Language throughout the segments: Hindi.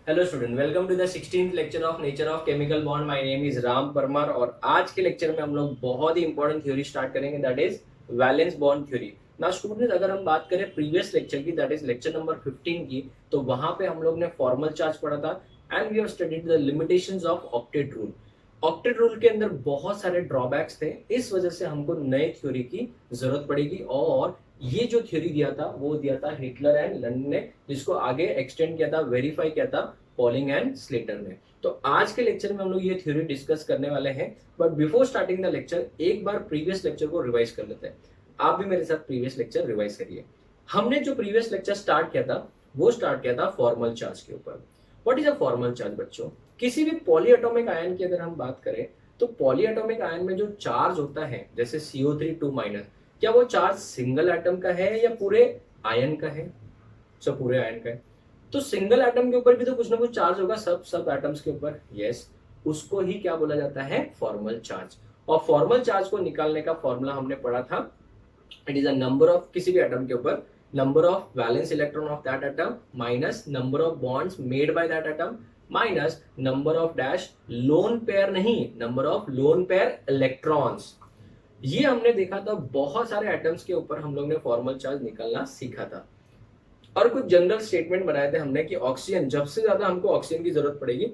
Hello student, welcome to the 16th lecture of nature of chemical bond. My name is Ram Parmar और आज के लेक्चर में हम लोग बहुत ही इंपॉर्टेंट थ्योरी स्टार्ट करेंगे, that is valence bond theory. ना स्टूडेंट, अगर हम बात करें प्रीवियस लेक्चर की, दैट इज लेक्चर नंबर 15 की, तो वहां पे हम लोग ने फॉर्मल चार्ज पढ़ा था and we have studied the limitations of octet rule. Octet rule के अंदर बहुत सारे ड्रॉबैक्स थे, इस वजह से हमको नए थ्योरी की जरूरत पड़ेगी। और ये जो थ्योरी दिया था वो दिया था हिटलर एंड लंडन ने, जिसको आगे एक्सटेंड किया था, वेरीफाई किया था पॉलिंग एंड स्लेटर ने। तो आज के लेक्चर में हम लोग ये थ्योरी डिस्कस करने वाले हैं, but before starting the lecture एक बार प्रीवियस लेक्चर को रिवाइज कर लेते हैं। आप भी मेरे साथ प्रीवियस लेक्चर रिवाइज करिए। हमने जो प्रीवियस लेक्चर स्टार्ट किया था वो स्टार्ट किया था फॉर्मल चार्ज के ऊपर। What is a formal charge बच्चों? किसी भी पॉली एटॉमिक आयन की अगर हम बात करें तो पॉली एटॉमिक आयन में जो चार्ज होता है, जैसे CO3 2 माइनस, क्या वो चार्ज सिंगल एटम का है या पूरे आयन का है? सब पूरे आयन का है। तो सिंगल एटम के ऊपर भी तो कुछ ना कुछ चार्ज होगा, सब सब एटम्स के ऊपर। यस, उसको ही क्या बोला जाता है? Formal charge. और फॉर्मल चार्ज को निकालने का फॉर्मूला हमने पढ़ा था, it is a number of किसी भी एटम के ऊपर, number of valence electron of that atom minus number of bonds made by that atom minus number of dash lone pair, नहीं, number of lone pair electrons. ये हमने देखा था, बहुत सारे एटम्स के ऊपर हम लोग ने फॉर्मल चार्ज निकालना सीखा था। और कुछ जनरल स्टेटमेंट बनाए थे हमने कि ऑक्सीजन, जब से ज्यादा हमको ऑक्सीजन की जरूरत पड़ेगी,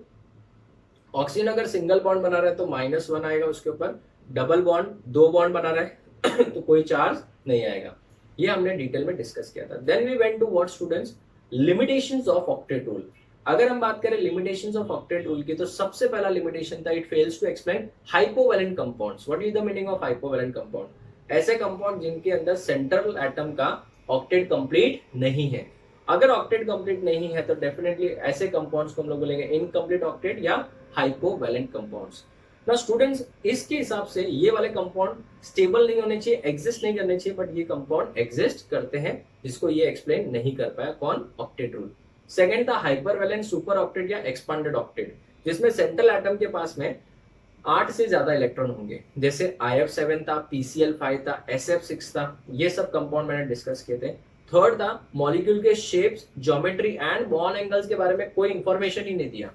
ऑक्सीजन अगर सिंगल बॉन्ड बना रहा है तो -1 आएगा उसके ऊपर, डबल बॉन्ड 2 बॉन्ड बना रहा है तो कोई चार्ज नहीं आएगा। ये हमने डिटेल में डिस्कस किया था। Then we went to what students? Limitations of octet rule. अगर हम बात करें लिमिटेशंस ऑफ ऑक्टेट रूल की, तो सबसे पहला लिमिटेशन था, it fails to explain hypovalent compounds. What is the meaning of hypovalent compound? ऐसे कंपाउंड जिनके अंदर सेंट्रल एटम का ऑक्टेट कंप्लीट नहीं है। अगर ऑक्टेट कंप्लीट नहीं है तो डेफिनेटली ऐसे कंपाउंड्स को हम लोग बोलेंगे इनकम्प्लीट ऑक्टेट या हाइपोवैलेंट कंपाउंड्स। ना स्टूडेंट्स, इसके हिसाब से ये वाले कंपाउंड स्टेबल नहीं होने चाहिए, एग्जिस्ट नहीं करने चाहिए, बट ये कंपाउंड एग्जिस्ट करते हैं, जिसको ये एक्सप्लेन नहीं कर पाया। कौन? Octet rule. सेकंड था हाइपरवैलेंट सुपर ऑक्टेट या एक्सपांडेड ऑक्टेट, जिसमें सेंट्रल एटम के पास में 8 से ज्यादा इलेक्ट्रॉन होंगे, जैसे IF7 था, PCl5 था, SF6 था। ये सब कंपाउंड मैंने डिस्कस किए थे। थर्ड था मॉलिक्यूल के shapes, geometry and bond angles के बारे में कोई इंफॉर्मेशन ही नहीं दिया।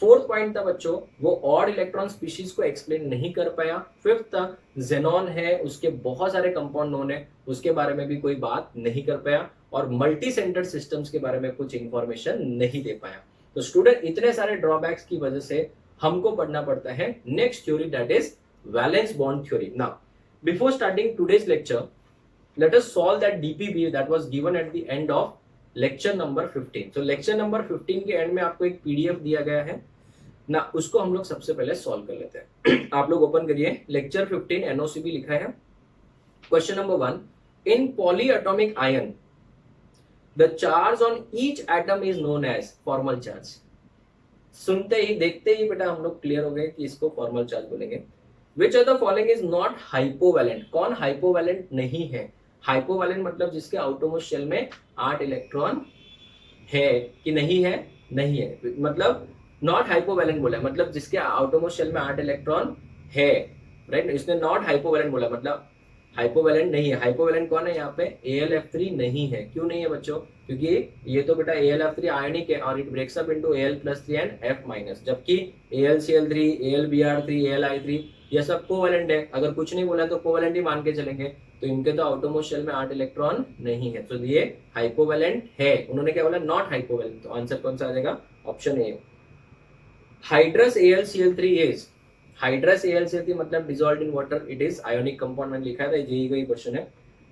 फोर्थ पॉइंट था बच्चों, वो ऑड इलेक्ट्रॉन स्पीशीज को एक्सप्लेन नहीं कर पाया। फिफ्थ था जेनॉन है, उसके बहुत सारे कंपाउंड नोन है, उसके बारे में भी कोई बात नहीं कर पाया। और मल्टी सेंटर्ड सिस्टम्स के बारे में कुछ इंफॉर्मेशन नहीं दे पाया। तो स्टूडेंट, इतने सारे ड्रॉबैक्स की वजह से हमको पढ़ना पड़ता है next theory, that is valence bond theory. Now before starting today's lecture, let us solve that DPB that was given at the end of lecture number 15। so lecture number 15 के एंड में आपको एक PDF दिया गया है ना, उसको हम लोग सबसे पहले सॉल्व कर लेते हैं। आप लोग ओपन करिए, लेक्चर 15 NOCB लिखा है। Question number 1, in polyatomic ion the charge on each atom is known as formal charge. सुनते ही देखते ही बेटा हम लोग क्लियर हो गए कि इसको फॉर्मल चार्ज बोलेंगे। Which of the following is not hypovalent? कौन हाइपोवैलेंट नहीं है? हाइपोवैलेंट मतलब जिसके आउटरमोस्ट शेल में 8 इलेक्ट्रॉन है कि नहीं है? नहीं है, मतलब नॉट हाइपोवैलेंट बोला, मतलब जिसके आउटरमोस्ट शेल में 8 इलेक्ट्रॉन है, राइट। इसने नॉट हाइपोवैलेंट बोला, मतलब हाइपोवैलेंट नहीं है। हाइपोवैलेंट कौन है यहाँ पे? AlF3 नहीं है। क्यों नहीं है बच्चों? क्योंकि ये तो बेटा AlF3 आयनिक है और it breaks up into Al+3 and F-, जबकि AlCl3, AlBr3, AlI3 ये सब कोवैलेंट है। अगर कुछ नहीं बोला तो कोवैलेंट ही मान के चलेंगे, तो इनके तो आउटरमोस्ट शेल में 8 इलेक्ट्रॉन नहीं है, तो ये हाइपोवैलेंट है। उन्होंने क्या बोला? Not hypovalent. तो आंसर कौन सा आ जाएगा? Option A. Hydrous AlCl3 is, hydrous AlCl3 मतलब dissolved in water, it is ionic compound. मैंने लिखा था, यही क्वेश्चन है।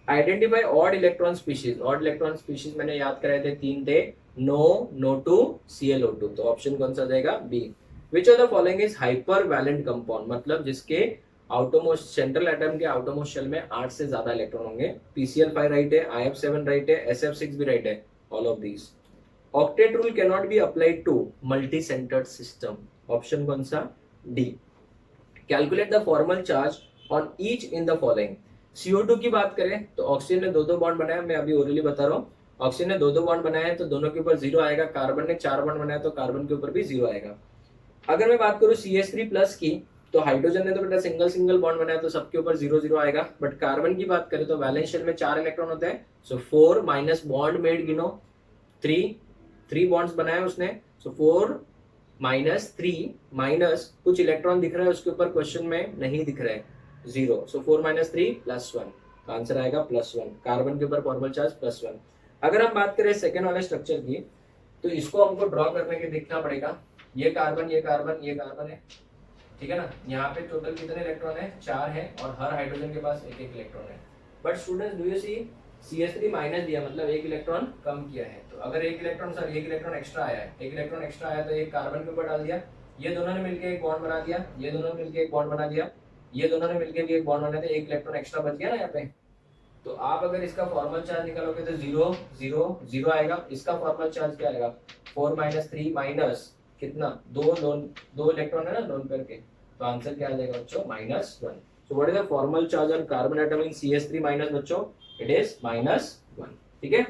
Identify odd electron species. Odd electron species मैंने याद कराए थे, 3 थे, नो, NO2, ClO2। तो ऑप्शन कौन सा आ जाएगा? B. Which of the following is hypervalent compound? मतलब जिसके आउटरमोस्ट सेंट्रल एटम के आउटरमोस्ट शेल में 8 से ज्यादा इलेक्ट्रॉन होंगे। PCl5 राइट है, IF7 राइट है, SF6 भी राइट है, all of these. Octet rule can not be applied to multi centred system. Option कौन सा? D. Calculate the formal charge on each in the following. CO2 की बात करें तो ऑक्सीजन ने 2-2 बॉन्ड बनाया, मैं अभी ओरली बता रहा हूँ। ऑक्सीजन ने 2-2 बॉन्ड बनाए तो दोनों के ऊपर 0 आएगा। कार्बन ने 4 बॉन्ड बनाया तो कार्बन के ऊपर भी 0 आएगा। अगर मैं बात करूं CH3+ की, तो हाइड्रोजन ने तो बेटा सिंगल सिंगल बॉन्ड बनाया तो सबके ऊपर 0-0 आएगा। बट कार्बन की बात करें तो वैलेंस शेल में 4 इलेक्ट्रॉन होते हैं, सो 4 माइनस बॉन्ड मेड गिनो 3, 3 बॉन्ड्स बनाए उसने, सो 4 माइनस 3 माइनस कुछ इलेक्ट्रॉन दिख रहा है उसके ऊपर, क्वेश्चन में नहीं दिख रहा है, 0, सो 4 माइनस 3 प्लस 1, तो आंसर आएगा +1। कार्बन के ऊपर फॉर्मल चार्ज +1। अगर हम बात करें सेकेंड वाले स्ट्रक्चर की, तो इसको हमको ड्रॉ करने के देखना पड़ेगा। ये कार्बन ये कार्बन ये कार्बन है, ठीक है ना। यहाँ पे टोटल कितने इलेक्ट्रॉन है, 4 है, और हर हाइड्रोजन के पास एक इलेक्ट्रॉन है। But students, do you see CH3 minus दिया, मतलब एक इलेक्ट्रॉन कम किया है। तो अगर एक इलेक्ट्रॉन एक्स्ट्रा आया है, एक इलेक्ट्रॉन एक्स्ट्रा आया तो एक कार्बन के ऊपर डाल दिया, ये दोनों ने मिलकर एक बॉन्ड बना दिया, ये दोनों ने मिलकर एक बॉन्ड बना दिया, ये दोनों ने मिलकर भी एक बॉन्ड बना दिया, एक इलेक्ट्रॉन एक्स्ट्रा बच गया ना यहाँ पे। तो आप अगर इसका फॉर्मल चार्ज निकालोगे तो 0 0 0 आएगा। इसका फॉर्मल चार्ज क्या आएगा, 4 माइनस 3 माइनस कितना, दो इलेक्ट्रॉन है ना लोन पेयर के, तो आंसर क्या आ जाएगा बच्चों, -1। So what is the formal charge on carbon atom in CH3 minus बच्चों, इट इज -1। ठीक है,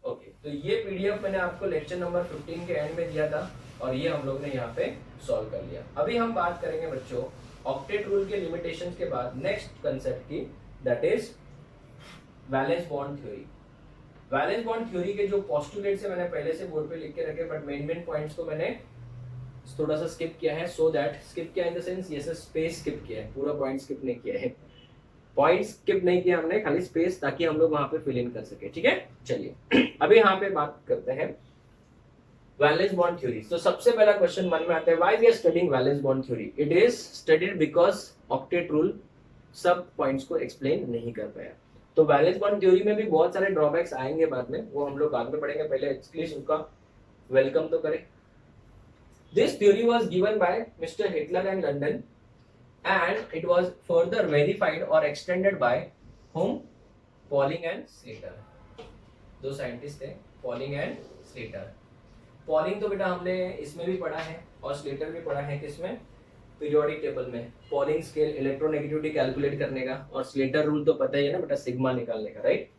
ओके। तो ये पीडीएफ मैंने आपको लेक्चर नंबर 15 के एंड में दिया था, और ये हम लोग ने यहाँ पे सॉल्व कर लिया। अभी हम बात करेंगे बच्चों ऑक्टेट रूल के लिमिटेशंस के बाद नेक्स्ट कंसेप्ट की, that is valence bond theory. Valence bond theory के जो पोस्टुलेट्स है मैंने पहले से बोर्ड पे लिख के रखे, बट मेन पॉइंट्स को मैंने थोड़ा सा स्किप किया है, सो दैट स्किप किया इन द सेंस ये स्पेस स्किप किया है, पूरा पॉइंट स्किप नहीं किया है, पॉइंट स्किप नहीं किया हमने, खाली स्पेस, ताकि हम लोग वहां पे फिल इन कर सके। ठीक है, चलिए अभी यहाँ पे बात करते हैं वैलेंस बॉन्ड थ्योरी। तो सबसे पहला क्वेश्चन मन में आता है, why we are studying valence bond theory? It is studied because octet rule सब पॉइंट्स को एक्सप्लेन नहीं कर पाया। तो वैलेंस बॉन्ड थ्योरी में भी बहुत सारे ड्रॉबैक्स आएंगे बाद में, वो हम लोग बाद में पढ़ेंगे, पहले एटलीस्ट उसका वेलकम तो करें। This theory was given by Mr. Hitler in London, and it was further verified or extended by whom? Pauling and Slater। दो साइंटिस्ट थे, पॉलिंग एंड स्लेटर। पॉलिंग तो बेटा हमने इसमें भी पढ़ा है, और स्लेटर भी पढ़ा है, किसमें, पीरियोडिक टेबल में। पॉलिंग स्केल इलेक्ट्रोनेगेटिविटी कैलकुलेट करने का, और स्लेटर रूल तो पता ही है ना बेटा, सिग्मा निकालने का, right.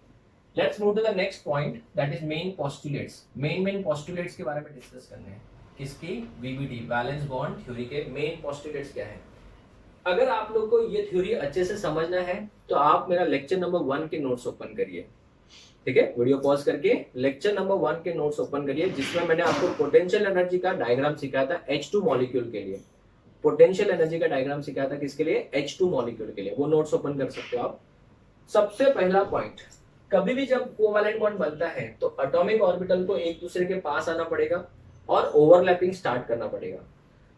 Let's move to the next point, that is main postulates. Main postulates के बारे में डिस्कस करने हैं। किसकी? VBT, वैलेंस बॉन्ड थ्योरी के मेन पोस्टुलेट्स क्या है। अगर आप लोग को ये थ्योरी अच्छे से समझना है तो आप मेरा लेक्चर नंबर 1 के नोट्स ओपन करिए, ठीक है, वीडियो पॉज करके लेक्चर नंबर 1 के नोट्स ओपन करिए, जिसमें मैंने आपको पोटेंशियल एनर्जी का डायग्राम सिखाया था H2 मॉलिक्यूल के लिए। पोटेंशियल एनर्जी का डायग्राम सिखाया था किसके लिए? H2 मॉलिक्यूल के लिए। वो नोट्स ओपन कर सकते हो आप। सबसे पहला पॉइंट, कभी भी जब कोवैलेंट बॉन्ड बनता है तो एटॉमिक ऑर्बिटल को एक दूसरे के पास आना पड़ेगा और ओवरलैपिंग स्टार्ट करना पड़ेगा।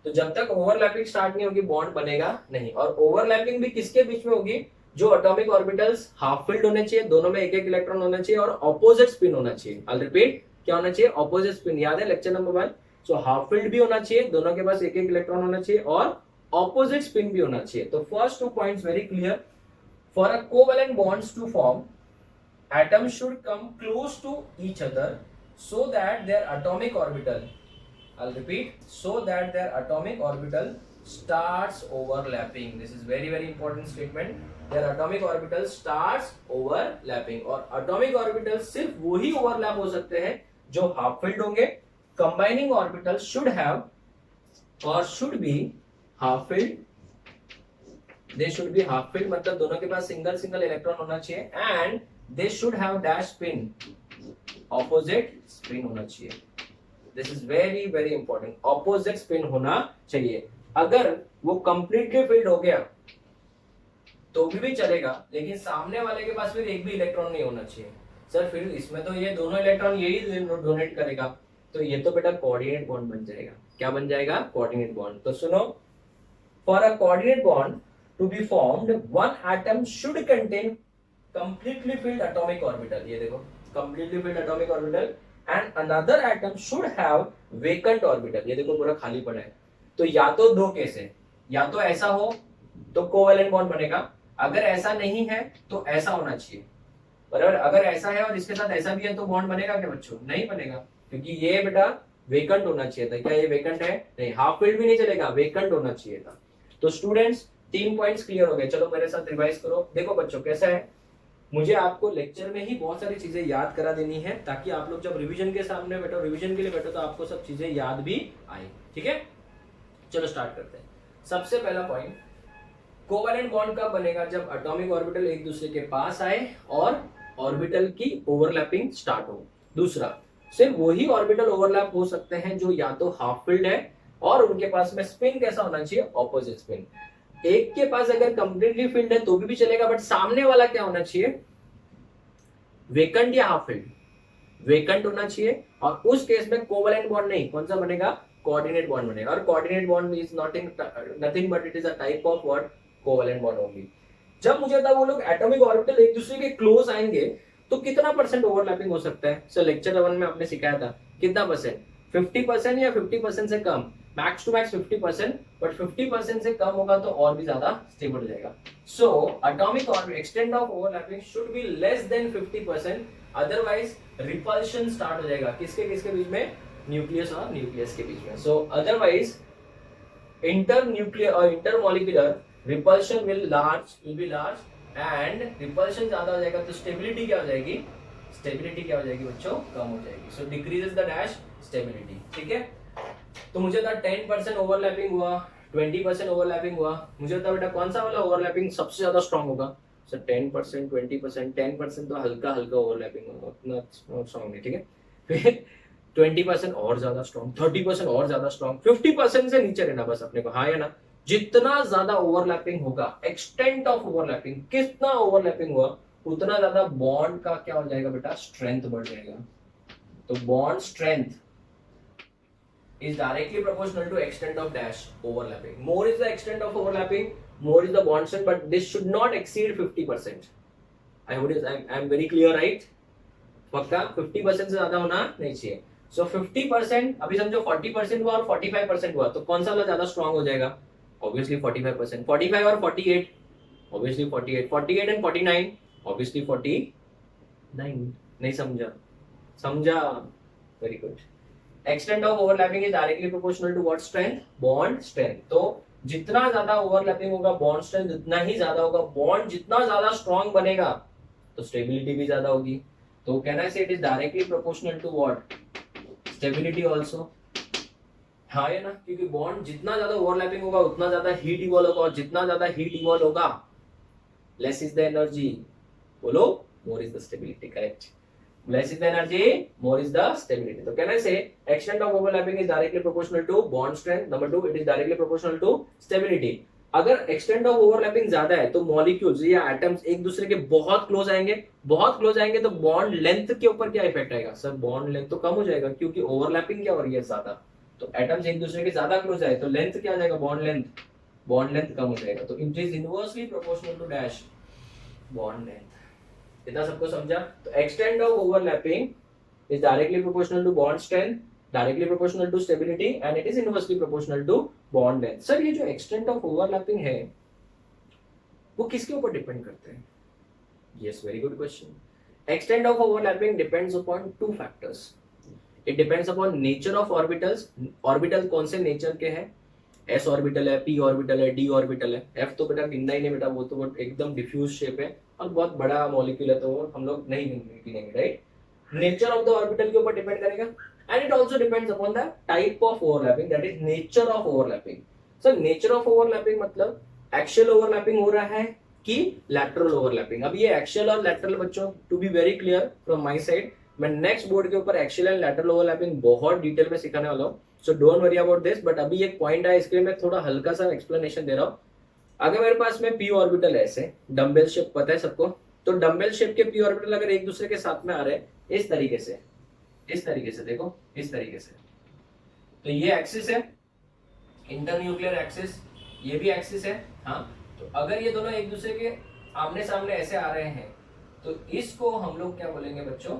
तो जब तक ओवरलैपिंग स्टार्ट नहीं होगी बॉन्ड बनेगा नहीं। और ओवरलैपिंग भी किसके बीच में होगी? जो एटॉमिक ऑर्बिटल्स हाफ फिल्ड होने चाहिए, दोनों में एक एक इलेक्ट्रॉन होना चाहिए, और ऑपोजिट स्पिन होना चाहिए। आई रिपीट, क्या होना चाहिए? Opposite spin. याद है lecture number 1? So half filled भी होना चाहिए, दोनों के पास एक एक इलेक्ट्रॉन होना चाहिए, और ऑपोजिट स्पिन भी होना चाहिए। तो first 2 points very clear. For a covalent bonds to form, atoms should come close to each other so that their atomic orbital, I'll repeat, so that their atomic orbital starts overlapping. This is very important statement. Their atomic orbital starts overlapping. और atomic orbital सिर्फ वही overlap हो सकते हैं जो half filled होंगे। Combining orbitals should have or should be half filled. They should be half filled, मतलब दोनों के पास सिंगल इलेक्ट्रॉन होना चाहिए, and they should have dash spin, opposite spin होना चाहिए। This is very important, opposite spin होना चाहिए। अगर वो completely filled हो गया तो भी चलेगा, लेकिन सामने वाले के पास फिर एक भी इलेक्ट्रॉन नहीं होना चाहिए। सर फिर इसमें तो ये दोनों इलेक्ट्रॉन यही डोनेट करेगा, तो ये तो बेटा कोऑर्डिनेट बॉन्ड बन जाएगा। क्या बन जाएगा? Coordinate bond. तो सुनो, for a coordinate bond to be formed, one atom should contain completely filled atomic orbital। ये देखो, completely filled atomic orbital, and another atom should have vacant orbital। ये देखो पूरा खाली पड़ा है। तो या तो दो केस है, या तो ऐसा हो तो कोवैलेंट बॉन्ड बनेगा, अगर ऐसा नहीं है तो ऐसा होना चाहिए, बराबर। अगर ऐसा है और इसके साथ ऐसा भी है तो बॉन्ड बनेगा क्या बच्चों? नहीं बनेगा, क्योंकि ये बेटा वेकेंट होना चाहिए था। क्या ये वेकेंट है? नहीं। हाफ फिल्ड भी नहीं चलेगा, वेकेंट होना चाहिए था। तो स्टूडेंट्स 3 पॉइंट्स क्लियर हो गए। चलो मेरे साथ रिवाइज करो। देखो बच्चों कैसा है, मुझे आपको लेक्चर में ही बहुत सारी चीजें याद करा देनी है, ताकि आप लोग जब रिवीजन के सामने बैठो, रिवीजन के लिए बैठो, तो आपको सब चीजें याद भी आए। ठीक है, चलो स्टार्ट करते हैं। सबसे पहला पॉइंट, कोवैलेंट बॉन्ड कब बनेगा? जब एटॉमिक ऑर्बिटल एक दूसरे के पास आए और ऑर्बिटल की ओवरलैपिंग स्टार्ट हो। दूसरा, सिर्फ वही ऑर्बिटल ओवरलैप हो सकते हैं जो या तो हाफ फील्ड है और उनके पास में स्पिन कैसा होना चाहिए, ऑपोजिट स्पिन। एक के पास अगर कंप्लीटली फील्ड है तो भी चलेगा, बट सामने वाला क्या होना चाहिए, वेकेंट या हाफ फील्ड, वेकेंट होना चाहिए। और उस केस में कोवलेंट बॉन्ड नहीं, कौन सा बनेगा, कोऑर्डिनेट बॉन्ड बनेगा। और coordinate bond is nothing but it is a type of what, covalent bond only. जब मुझे था वो लोग एटॉमिक ऑर्बिटल एक दूसरे के क्लोज आएंगे तो कितना परसेंट ओवरलैपिंग हो सकता है। सर लेक्चर 1 में आपने सिखाया था कितना परसेंट, 50% या 50% से कम, मैक्स टू मैक्स 50%, बट 50% से कम होगा तो और भी ज्यादा स्टेबल हो जाएगा। So atomic extent of overlapping should be less than 50%, otherwise repulsion start हो जाएगा। किसके किसके बीच में, न्यूक्लियस और न्यूक्लियस के बीच में। सो अदरवाइज इंटर न्यूक्लियर और inter molecular repulsion will be large and repulsion ज्यादा हो जाएगा तो स्टेबिलिटी क्या हो जाएगी, स्टेबिलिटी क्या हो जाएगी बच्चों, कम हो जाएगी। सो डिक्रीजेस द डैश स्टेबिलिटी। ठीक है, तो मुझे था 10% ओवरलैपिंग हुआ, 20% ओवरलैपिंग हुआ, मुझे था बेटा कौन सा वाला ओवरलैपिंग सबसे ज्यादा स्ट्रांग होगा। सर 10%, 20%, 10% तो हल्का हल्का ओवरलैपिंग होगा, उतना स्ट्रांग नहीं। ठीक है, फिर 20% और ज्यादा स्ट्रांग, 30% और ज्यादा स्ट्रांग, 50% से नीचे रहना बस अपने को, हाँ या ना। जितना ज्यादा ओवरलैपिंग होगा, एक्सटेंट ऑफ ओवरलैपिंग, कितना ओवरलैपिंग हुआ उतना ज्यादा बॉन्ड का क्या हो जाएगा बेटा, स्ट्रेंथ बढ़ जाएगा। तो bond strength is directly proportional to extent of dash overlapping. More is the extent of overlapping, more is the bond strength, but this should not exceed 50%. I hope I'm very clear, right? पक्का 50% से ज्यादा होना नहीं चाहिए। So 50%, अभी समझो 40% हुआ और 45% हुआ तो कौन सा वाला ज्यादा स्ट्रॉन्ग हो जाएगा, obviously 45%, 45 और 48, obviously 48, 48 and 49, obviously 49। नहीं समझा, समझा, very good. Extent of overlapping is directly proportional to what, strength, bond strength. तो जितना ज्यादा ओवरलैपिंग होगा बॉन्ड स्ट्रेंथ उतना ही ज्यादा होगा, बॉन्ड जितना ज्यादा स्ट्रांग बनेगा तो स्टेबिलिटी भी ज्यादा होगी। तो कहना है it is directly proportional to what, stability also, हाँ है ना, क्योंकि बॉन्ड जितना ज्यादा ओवरलैपिंग होगा उतना ज्यादा हीट इवॉल्व होगा, और जितना ज्यादा हीट इवॉल्व होगा लेस इज द एनर्जी, बोलो more is the stability, correct. Less is the energy, more is the stability. So can I say extent of overlapping is directly proportional to bond strength. Number 2, it is directly proportional to stability. अगर extent of overlapping ज्यादा है तो मॉलिक्यूल्स या एटम्स एक दूसरे के बहुत क्लोज आएंगे, बहुत क्लोज आएंगे तो बॉन्ड लेंथ के ऊपर क्या इफेक्ट आएगा, सर बॉन्ड लेंथ तो कम हो जाएगा क्योंकि ओवरलैपिंग क्या हो रही है ज्यादा। तो एटम्स एक दूसरे के ज्यादा क्लोज आए तो लेंथ क्या आ जाएगा, बॉन्ड लेंथ कम हो जाएगा। तो it is inversely proportional to dash bond length. इतना सबको समझा। तो extent of overlapping is directly proportional to bond strength, directly proportional to stability and it is inversely proportional to bond length. Sir ये जो एक्सटेंट ऑफ ओवरलैपिंग है वो किसके ऊपर डिपेंड करते हैं, yes very good question. Extent of overlapping depends upon two factors. It depends upon nature of orbitals, orbital कौन से नेचर के हैं, एस ऑर्बिटल है, पी ऑर्बिटल है, डी ऑर्बिटल है। एफ तो बेटा गिनना ही नहीं बेटा, वो तो एकदम डिफ्यूज शेप है और बहुत बड़ा मॉलिक्यूल है तो हम लोग नहीं गिनेंगे, right. Nature of the orbital के ऊपर डिपेंड करेगा and it also depends upon the type of overlapping, that is nature of overlapping. Sir nature of overlapping मतलब एक्सियल ओवरलैपिंग हो रहा है कि लैटरल ओवरलैपिंग। अब ये एक्सियल और लैटरल बच्चों to be very clear from my side, मैं नेक्स्ट बोर्ड के ऊपर एक्सियल एंड लैटरल ओवरलैपिंग बहुत डिटेल में सिखाने वाला हूँ, so don't worry about this. But अभी एक पॉइंट है इसके लिए मैं थोड़ा हल्का सा एक्सप्लेनेशन दे रहा हूँ। अगर मेरे पास में पी ऑर्बिटल ऐसे डंबल शेप, पता है सबको, तो डंबल शेप के पी ऑर्बिटल अगर एक दूसरे के साथ में आ रहे हैं इस तरीके से, देखो इस तरीके से, तो ये एक्सिस है इंटरन्यूक्लियर एक्सिस, ये भी एक्सिस है, हाँ। तो अगर ये दोनों एक दूसरे के आमने सामने ऐसे आ रहे हैं तो इसको हम लोग क्या बोलेंगे बच्चों,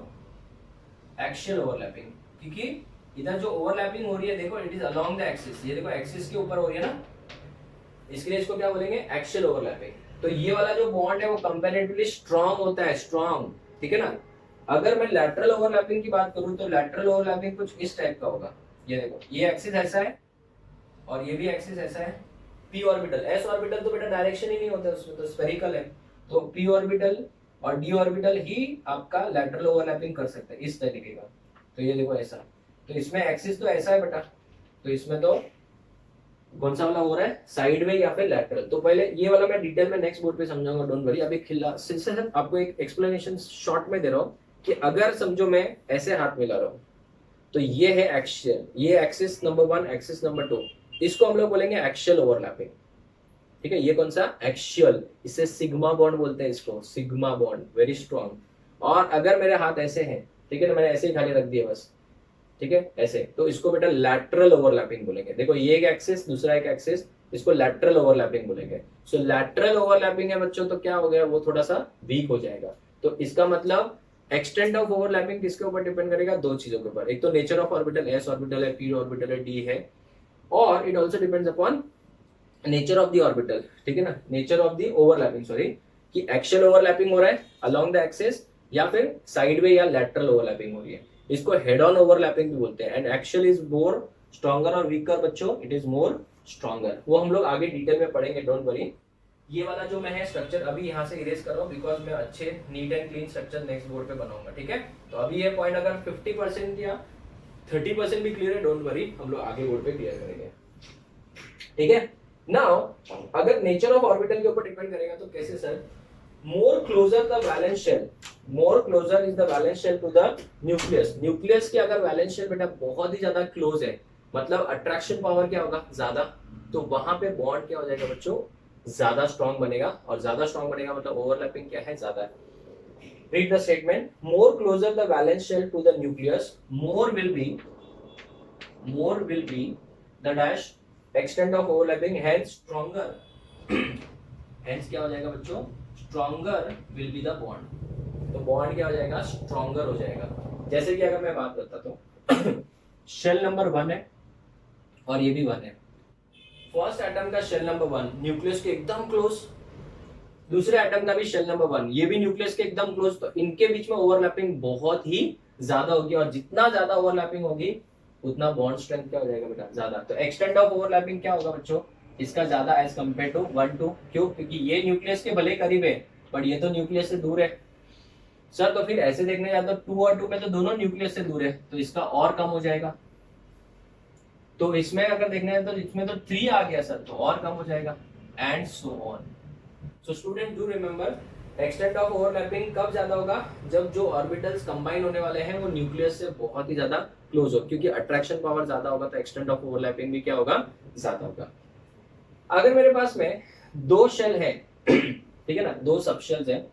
एक्सियल ओवरलैपिंग। क्योंकि इधर जो ओवरलैपिंग हो रही है देखो it is along the axis, ये देखो एक्सिस के ऊपर हो रही है ना, इसके लिए इसको क्या बोलेंगे, एक्सियल ओवरलैपिंग। तो ये वाला जो बॉन्ड है वो कंपैरेटिवली स्ट्रांग होता है, स्ट्रांग, ठीक है ना। अगर मैं लैटरल ओवरलैपिंग की बात करूं तो लैटरल ओवरलैपिंग कुछ इस टाइप का होगा, ये देखो ये एक्सिस ऐसा है और ये भी एक्सिस ऐसा है। पी ऑर्बिटल, एस ऑर्बिटल तो बेटा डायरेक्शन ही नहीं होता उसमें, तो स्फेरिकल है, तो पी ऑर्बिटल और डी ऑर्बिटल ही आपका लैटरल ओवरलैपिंग कर सकता है इस तरीके का। तो ये देखो ऐसा, तो इसमें एक्सिस तो ऐसा है बेटा, तो इसमें तो कौन सा वाला हो रहा है, साइड में या फिर लैटरल। तो पहले ये वाला मैं डिटेल में नेक्स्ट बोर्ड पे समझाऊंगा, डोंट वरी। अभी सिर्फ आपको एक एक्सप्लेनेशन शॉर्ट में दे रहा हूँ कि अगर समझो मैं ऐसे हाथ मिला रहा हूँ, तो ये है एक्शियल, ये एक्सिस नंबर 1, एक्सिस नंबर 2, इसको हम लोग बोलेंगे एक्शियल ओवरलैपिंग। ठीक है, ये कौन सा एक्शियल, इसे सिग्मा बॉन्ड बोलते हैं, इसको सिग्मा बॉन्ड, वेरी स्ट्रॉन्ग। और अगर मेरे हाथ ऐसे हैं, ठीक है ना, मैंने ऐसे ही खाली रख दिया बस, ठीक है ऐसे, तो इसको बेटा लैटरल ओवरलैपिंग बोलेंगे। देखो ये एक एक्सिस, दूसरा एक एक्सिस, इसको लैटरल ओवरलैपिंग बोलेंगे। सो लैटरल ओवरलैपिंग है बच्चों, तो क्या हो गया, वो थोड़ा सा वीक हो जाएगा। तो इसका मतलब एक्सटेंट ऑफ ओवरलैपिंग किसके ऊपर डिपेंड करेगा, दो चीजों के ऊपर, एक तो nature of orbital, S orbital है, पी ऑर्बिटल है, डी है, और it also depends upon nature of the orbital. ठीक है ना, nature of the overlapping, sorry, कि एक्शियल ओवरलैपिंग हो रहा है अलोंग द एक्सिस या फिर साइडवे या लैटरल ओवरलैपिंग हो रही है। इसको हेड ऑन ओवरलैपिंग भी बोलते हैं। And axial is more stronger और वीकर बच्चों, इट इज मोर स्ट्रॉन्गर, वो हम लोग आगे डिटेल में पढ़ेंगे, डोंट वरी। ये वाला जो मैं है स्ट्रक्चर अभी यहाँ से इरेज कर रहा हूँ, बिकॉज मैं अच्छे neat and clean structure next board पे बनाऊंगा। ठीक है, तो अभी ये पॉइंट अगर 50% या 30% भी क्लियर है, डोंट वरी, हम लोग आगे बोर्ड पे क्लियर करेंगे। ठीक है, नाउ अगर नेचर ऑफ ऑर्बिटल के ऊपर डिपेंड करेगा तो कैसे sir, more closer the valence shell, more closer is the valence shell to the nucleus. Nucleus की अगर वैलेंस शेल बेटा बहुत ही ज्यादा क्लोज है, मतलब अट्रैक्शन पावर क्या होगा ज्यादा, तो वहां पे बॉन्ड क्या हो जाएगा बच्चों, ज्यादा स्ट्रॉन्ग बनेगा। और ज्यादा स्ट्रॉन्ग बनेगा मतलब ओवरलैपिंग क्या है, ज्यादा है। Read the statement, more closer the valence shell to the nucleus, more will be the dash extent of overlapping, hence stronger, hence क्या हो जाएगा बच्चों, stronger will be the bond, तो बॉन्ड क्या हो जाएगा, स्ट्रॉन्गर हो जाएगा। जैसे कि अगर मैं बात करता तो शेल नंबर 1 है और ये भी 1 है, फर्स्ट एटम का शेल नंबर 1 न्यूक्लियस के एकदम क्लोज, दूसरे एटम का भी शेल नंबर 1 ये भी न्यूक्लियस के एकदम क्लोज, तो इनके बीच में ओवरलैपिंग बहुत ही ज्यादा होगी, और जितना ज्यादा ओवरलैपिंग होगी उतना बॉन्ड स्ट्रेंथ क्या हो जाएगा बेटा, ज्यादा। तो एक्सटेंट ऑफ ओवरलैपिंग क्या होगा बच्चों, इसका ज्यादा एज कंपेयर टू 1 2, क्यों, क्योंकि ये न्यूक्लियस के भले करीब है बट ये तो न्यूक्लियस से दूर है। सर तो फिर ऐसे देखने जाए तो 2 और 2 में तो दोनों न्यूक्लियस से दूर है, तो इसका और कम हो जाएगा। तो इसमें अगर देखने जाए तो इसमें तो 3 आ गया सर, तो और कम हो जाएगा, and so on. So student do remember, extent of overlapping कब ज्यादा होगा, जब जो ऑर्बिटल्स कंबाइन होने वाले हैं वो न्यूक्लियस से बहुत ही ज्यादा क्लोज हो, क्योंकि अट्रैक्शन पावर ज्यादा होगा, तो एक्सटेंट ऑफ ओवरलैपिंग भी क्या होगा, ज्यादा होगा। अगर मेरे पास में 2 शेल है, ठीक है ना, 2 सब शेल्स हैं,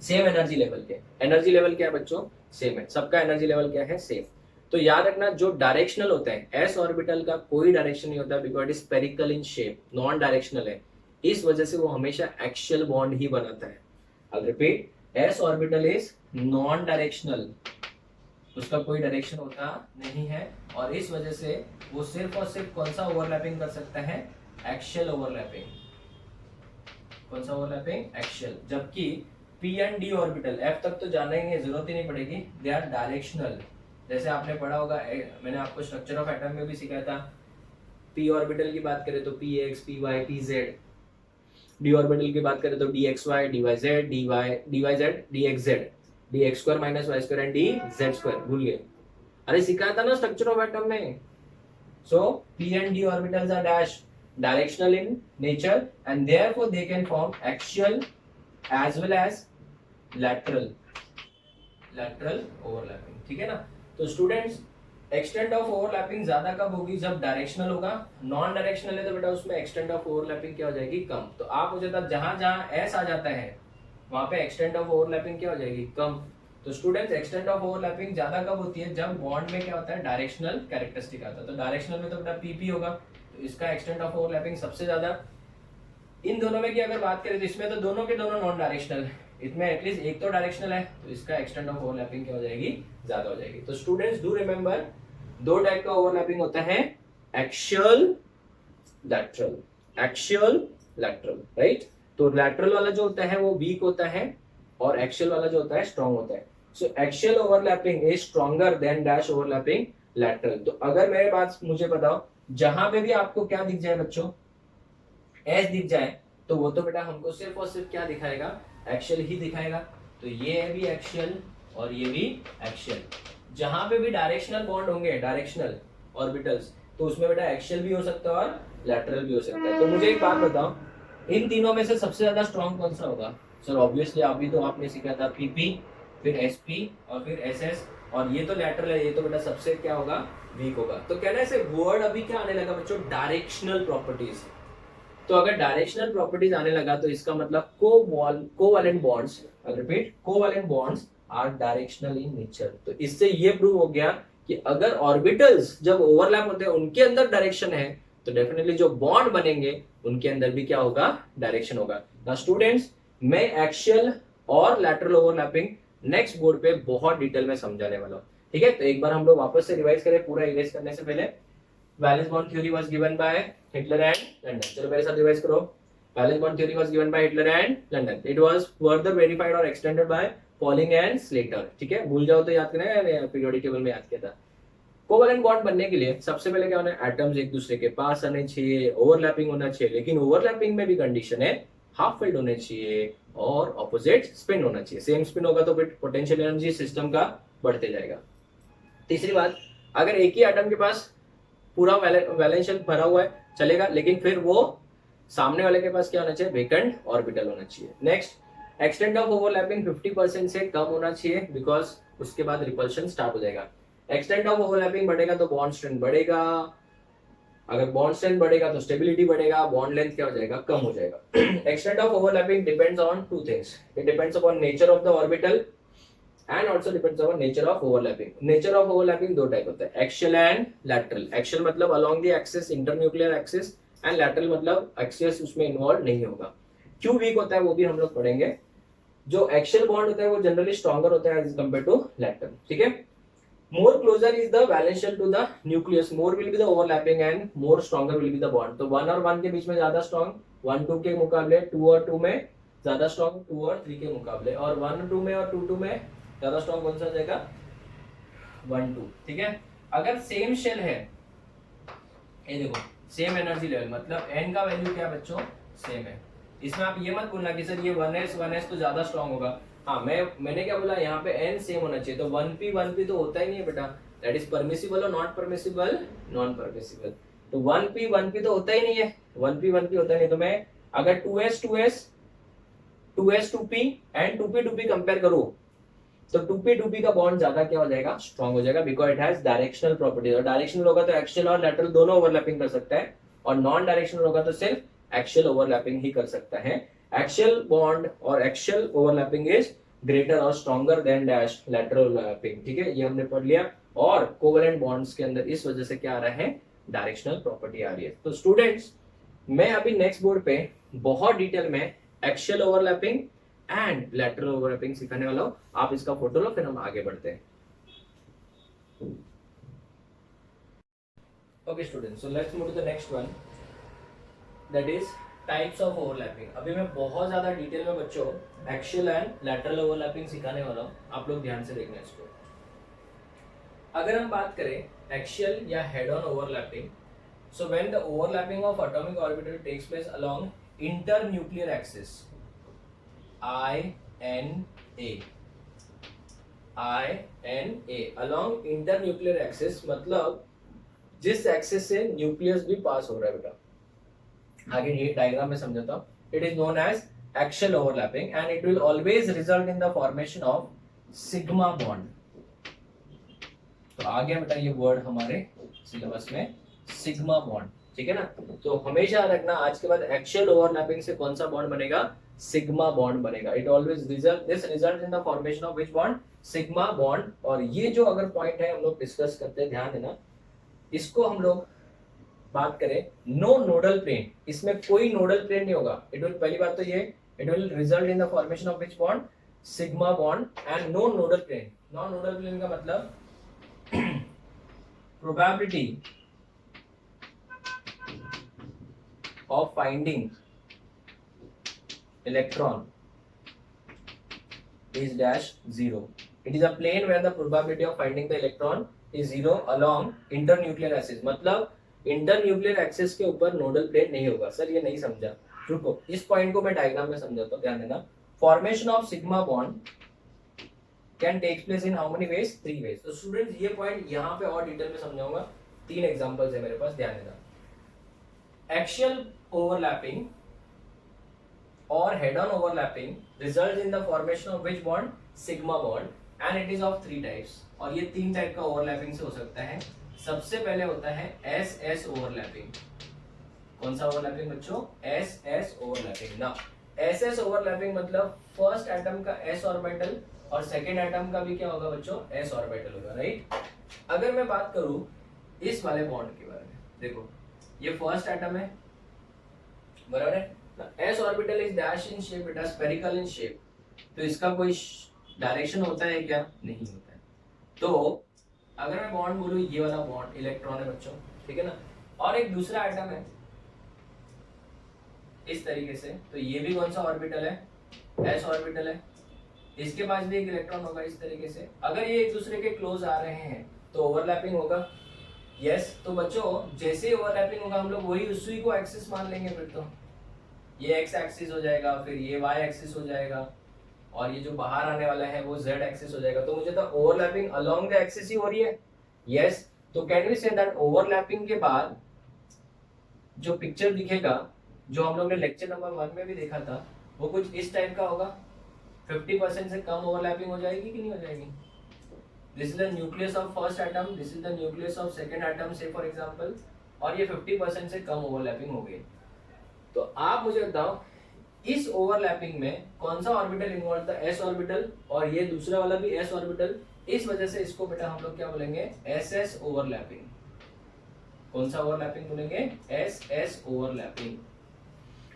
सेम एनर्जी लेवल के, एनर्जी लेवल क्या है बच्चों, सेम है, सबका एनर्जी लेवल क्या है, सेम। तो याद रखना जो डायरेक्शनल होता है, एस ऑर्बिटल का कोई डायरेक्शन नहीं होता, because it is spherical in shape, non directional है, इस वजह से वो हमेशा एक्सियल बॉन्ड ही बनाता है। I'll repeat, s orbital is non directional, उसका कोई डायरेक्शन होता नहीं है, और इस वजह से वो सिर्फ और सिर्फ कौन सा ओवरलैपिंग कर सकता है, एक्सियल ओवरलैपिंग। कौन सा ओवरलैपिंग, एक्सियल। जबकि p and d orbital, f तक तो जाने की जरूरत ही नहीं पड़ेगी, दे आर डायरेक्शनल। जैसे आपने पढ़ा होगा, मैंने आपको स्ट्रक्चर ऑफ एटम में भी सिखाया था, p ऑर्बिटल की बात करें तो px, py, pz, D orbital की बात करें तो dxy, dyz, dyz, dxz, dx square minus y square and dz square, भूल गए, अरे सिखाया था ना स्ट्रक्चर ऑफ एटम में। सो p and d orbitals are dash directional in nature and therefore they can form axial as well as lateral overlapping। ठीक है ना, तो स्टूडेंट्स एक्सटेंट ऑफ ओवरलैपिंग ज्यादा कब होगी, जब डायरेक्शनल होगा, नॉन डायरेक्शनल है तो बेटा उसमें एक्सटेंट ऑफ ओवरलैपिंग क्या हो जाएगी, कम। तो आप मुझे तब जहां जहां एस आ जाता है वहां पे एक्सटेंट ऑफ ओवरलैपिंग क्या हो जाएगी, कम। तो स्टूडेंट्स एक्सटेंट ऑफ ओवरलैपिंग ज्यादा कब होती है, जब बॉन्ड में क्या होता है, डायरेक्शनल कैरेक्टरिस्टिक आता है। तो डायरेक्शनल में तो बेटा पीपी होगा, तो इसका एक्सटेंट ऑफ ओवरलैपिंग सबसे ज्यादा। इन दोनों में की अगर बात करें तो इसमें तो दोनों के दोनों नॉन डायरेक्शनल, इसमें एटलीस्ट एक तो डायरेक्शनल है, तो इसका एक्सटेंट ऑफ ओवरलैपिंग क्या हो जाएगी, ज्यादा हो जाएगी। तो स्टूडेंट्स डू रिमेंबर, 2 टाइप का ओवरलैपिंग होता है, axial lateral, axial lateral, right. तो लैटरल वाला जो होता है वो वीक होता है और एक्सियल वाला जो होता है स्ट्रॉन्ग होता है। So axial overlapping is stronger than dash overlapping lateral. तो अगर मेरे पास, मुझे बताओ, जहां पे भी आपको क्या दिख जाए बच्चों, एस दिख जाए, तो वो तो बेटा हमको सिर्फ और सिर्फ क्या दिखाएगा, एक्सियल ही दिखाएगा। तो ये है भी एक्सियल और ये भी एक्सियल। जहां पे भी डायरेक्शनल बॉन्ड होंगे, डायरेक्शनल ऑर्बिटल्स, तो उसमें बेटा एक्सियल भी हो सकता है और लैटरल भी हो सकता है। तो मुझे एक बात बताओ, इन तीनों में से सबसे ज्यादा स्ट्रॉन्ग कौन सा होगा? सर ऑब्वियसली अभी तो आपने सीखा था पीपी, फिर एसपी और फिर एसएस, और ये तो लैटरल है, ये तो बेटा सबसे क्या होगा, वीक होगा। तो कहना है वर्ड अभी क्या आने लगा बच्चों, डायरेक्शनल प्रॉपर्टीज। तो अगर डायरेक्शनल प्रॉपर्टीज आने लगा तो इसका मतलब covalent bonds, repeat, covalent bonds are directional in nature. तो इससे ये प्रूव हो गया कि अगर ऑर्बिटल्स जब ओवरलैप होते हैं उनके अंदर डायरेक्शन है, तो डेफिनेटली जो बॉन्ड बनेंगे उनके अंदर भी क्या होगा, डायरेक्शन होगा। ना स्टूडेंट्स, मैं एक्सियल और लैटरल ओवरलैपिंग नेक्स्ट बोर्ड पे बहुत डिटेल में समझाने वाला हूँ, ठीक है। तो एक बार हम लोग वापस से रिवाइज करें, पूरा इरेज करने से पहले। Valence bond theory was given by Heitler and London. चलो मेरे साथ रिवाइज करो। Valence bond theory was given by Heitler and London. It was further verified और extended by Pauling and Slater, ठीक है। भूल जाओ तो याद करें, पीरियोडिक टेबल में याद किया था। कोवैलेंट बॉन्ड बनने के लिए सबसे पहले क्या होना है, एटम्स एक दूसरे के पास आने चाहिए, ओवरलैपिंग होना चाहिए, लेकिन ओवरलैपिंग में भी कंडीशन है, हाफ फील्ड होने चाहिए और ऑपोजिट स्पिन होना चाहिए। सेम स्पिन होगा तो फिर पोटेंशियल एनर्जी सिस्टम का बढ़ते जाएगा। तीसरी बात, अगर एक ही एटम के पास पूरा वैलेंस शेल भरा हुआ है चलेगा, लेकिन फिर वो सामने वाले के पास क्या होना चाहिए, वेकेंट ऑर्बिटल होना चाहिए। नेक्स्ट, एक्सटेंट ऑफ ओवरलैपिंग 50% से कम होना चाहिए, बिकॉज उसके बाद रिपल्शन स्टार्ट हो जाएगा। एक्सटेंट ऑफ ओवरलैपिंग बढ़ेगा तो बॉन्ड स्ट्रेंथ बढ़ेगा, अगर बॉन्ड स्ट्रेंथ बढ़ेगा तो स्टेबिलिटी बढ़ेगा, बॉन्ड लेंथ क्या हो जाएगा, कम हो जाएगा। Extent of overlapping depends on two things, it depends upon nature of the orbital and also depends upon nature of overlapping. Nature of overlapping दो टाइप होता है, एक्सियल एंड लैटरल। एक्सियल मतलब along the axis, internuclear axis, and lateral मतलब एक्सिस उसमें इन्वॉल्व नहीं होगा। क्यों वीक होता है वो भी हम लोग पढ़ेंगे। जो एक्सियल बॉन्ड होता है वो जनरली स्ट्रॉन्गर होता है एज कंपेयर टू लैटरल, ठीक है। More closer is the valence shell to the nucleus, more will be the overlapping and more stronger will be the bond. तो 1 और 1 के बीच में ज्यादा स्ट्रॉन्ग, 1 2 के मुकाबले, 2 और 2 में ज्यादा स्ट्रॉन्ग, 2 और 3 के मुकाबले, और 1 2 में और 2 2 में ज्यादा स्ट्रॉन्ग कौन सा जाएगा, 1 2, ठीक है। अगर सेम शेल है, ये देखो सेम एनर्जी लेवल, मतलब n का वैल्यू क्या बच्चों, सेम है। इसमें आप ये मत बोलना कि सर ये 1s तो ज्यादा स्ट्रॉन्ग होगा। हाँ, मैंने क्या बोला, यहाँ पे n सेम होना चाहिए। तो 1p तो होता ही नहीं है बेटा, दैट इज परमिसिबल और नॉट परमिसिबल, नॉन परमिसिबल। तो 1p तो होता ही नहीं है, 1p होता ही नहीं। तो मैं अगर 2s 2p and 2p compare करूं तो 2p का बॉन्ड ज्यादा क्या हो जाएगा, स्ट्रॉन्ग हो जाएगा, because it has directional properties. और डायरेक्शनल होगा तो एक्सियल और लैटरल दोनों ओवरलैपिंग कर सकता है, और नॉन डायरेक्शनल होगा तो सिर्फ एक्सियल ओवरलैपिंग ही कर सकता है। एक्सियल बॉन्ड और एक्सियल ओवरलैपिंग इज ग्रेटर और stronger than dash lateral overlapping, ठीक है, ये हमने पढ़ लिया। और कोवैलेंट बॉन्ड्स के अंदर इस वजह से क्या आ रहा है, डायरेक्शनल प्रॉपर्टी आ रही है। तो स्टूडेंट्स, मैं अभी नेक्स्ट बोर्ड पे बहुत डिटेल में axial overlapping and lateral overlapping सिखाने वाला हूं। आप इसका फोटो लो, फिर हम आगे बढ़ते हैं। Okay students, so let's move to the next one, that is types of overlapping. अभी मैं बहुत ज्यादा डिटेल में बच्चों एक्सियल एंड लैटरल ओवरलैपिंग सिखाने वाला हूं, आप लोग ध्यान से देखना इसको। अगर हम बात करें एक्सियल या head on overlapping, so when the overlapping of atomic orbital takes place along internuclear axis, INA along internuclear axis, मतलब जिस एक्सिस से न्यूक्लियस भी पास हो रहा है बेटा। आगे ये डायग्राम में समझाता हूं। It is known as axial overlapping and it will always result in the formation of sigma bond. तो आ गया बेटा ये वर्ड हमारे सिलेबस में, सिग्मा बॉन्ड, ठीक है ना। तो हमेशा रखना, आज के बाद एक्सियल ओवरलैपिंग से कौन सा बॉन्ड बनेगा, सिग्मा बॉन्ड बनेगा। It always result in the formation of which bond, sigma bond. और ये जो अगर पॉइंट है हम लोग डिस्कस करते हैं, ध्यान देना इसको। हम लोग बात करें नो नोडल प्लेन, इसमें कोई नोडल प्लेन नहीं होगा। इट विल, पहली बात तो ये, it will result in the formation of which bond, sigma bond and no nodal plane. Non nodal plane का मतलब probability of finding electron is dash 0. It is a plane where the probability of finding the electron is 0 along internuclear axis. मतलब इंटरन्यूक्लियर एक्सिस के ऊपर नोडल प्लेन नहीं होगा। सर ये नहीं समझा, रुको, इस पॉइंट को मैं डायग्राम में समझाता हूँ, ध्यान देना। Formation of sigma bond can take place in how many ways, 3 ways. तो स्टूडेंट्स ये पॉइंट यहाँ पे और डिटेल में समझाऊंगा, 3 एग्जांपल्स है मेरे पास, ध्यान देना। एक्सियल ओवरलैपिंग और head on overlapping result in the formation of which bond, sigma bond, and it is of 3 types. और ये 3 टाइप का ओवरलैपिंग से हो सकता है। सबसे पहले होता है एस एस ओवरलैपिंग। कौन सा ओवरलैपिंग बच्चों? S S overlapping. ना एस एस ओवरलैपिंग मतलब फर्स्ट एटम का एस ऑर्बिटल और सेकेंड एटम का भी क्या होगा बच्चों? एस ऑर्बिटल होगा, राइट। अगर मैं बात करूं इस वाले बॉन्ड के बारे में, देखो ये फर्स्ट एटम है, बराबर है। S orbital is dash in shape, it is spherical in shape, तो इसका कोई डायरेक्शन होता है क्या? नहीं होता है। तो अगर मैं बॉन्ड बोलूं ये वाला बॉन्ड इलेक्ट्रॉन है बच्चों, ठीक है ना, और एक दूसरा एटम है इस तरीके से, तो ये भी कौन सा ऑर्बिटल है? एस ऑर्बिटल है। इसके पास भी एक इलेक्ट्रॉन होगा इस तरीके से। अगर ये एक दूसरे के क्लोज आ रहे हैं तो ओवरलैपिंग होगा। यस, तो बच्चों जैसे ही ओवरलैपिंग होगा हम लोग वही उसी को एक्सिस मान लेंगे। फिर तो ये एक्स एक्सिस हो जाएगा, फिर ये वाई एक्सिस हो जाएगा, और ये जो बाहर आने वाला है वो जेड एक्सिस हो जाएगा। तो मुझे तो ओवरलैपिंग अलोंग द एक्सिस ही हो रही है। यस, तो can we say that overlapping के बाद जो पिक्चर दिखेगा, जो हम लोग ने लेक्चर नंबर 1 में भी देखा था, वो कुछ इस टाइप का होगा। 50% से कम ओवरलैपिंग हो जाएगी कि नहीं हो जाएगी? This is the nucleus of first atom, this is the nucleus of second atom से फॉर एग्जांपल, और ये 50% से कम ओवरलैपिंग हो गई। तो आप मुझे बताओ इस ओवरलैपिंग में कौन सा ऑर्बिटल इन्वॉल्व था? एस ऑर्बिटल, और ये दूसरा वाला भी एस ऑर्बिटल। इस वजह से इसको बेटा हम लोग क्या बोलेंगे? S S overlapping. कौन सा ओवरलैपिंग बोलेंगे? एस एस ओवरलैपिंग,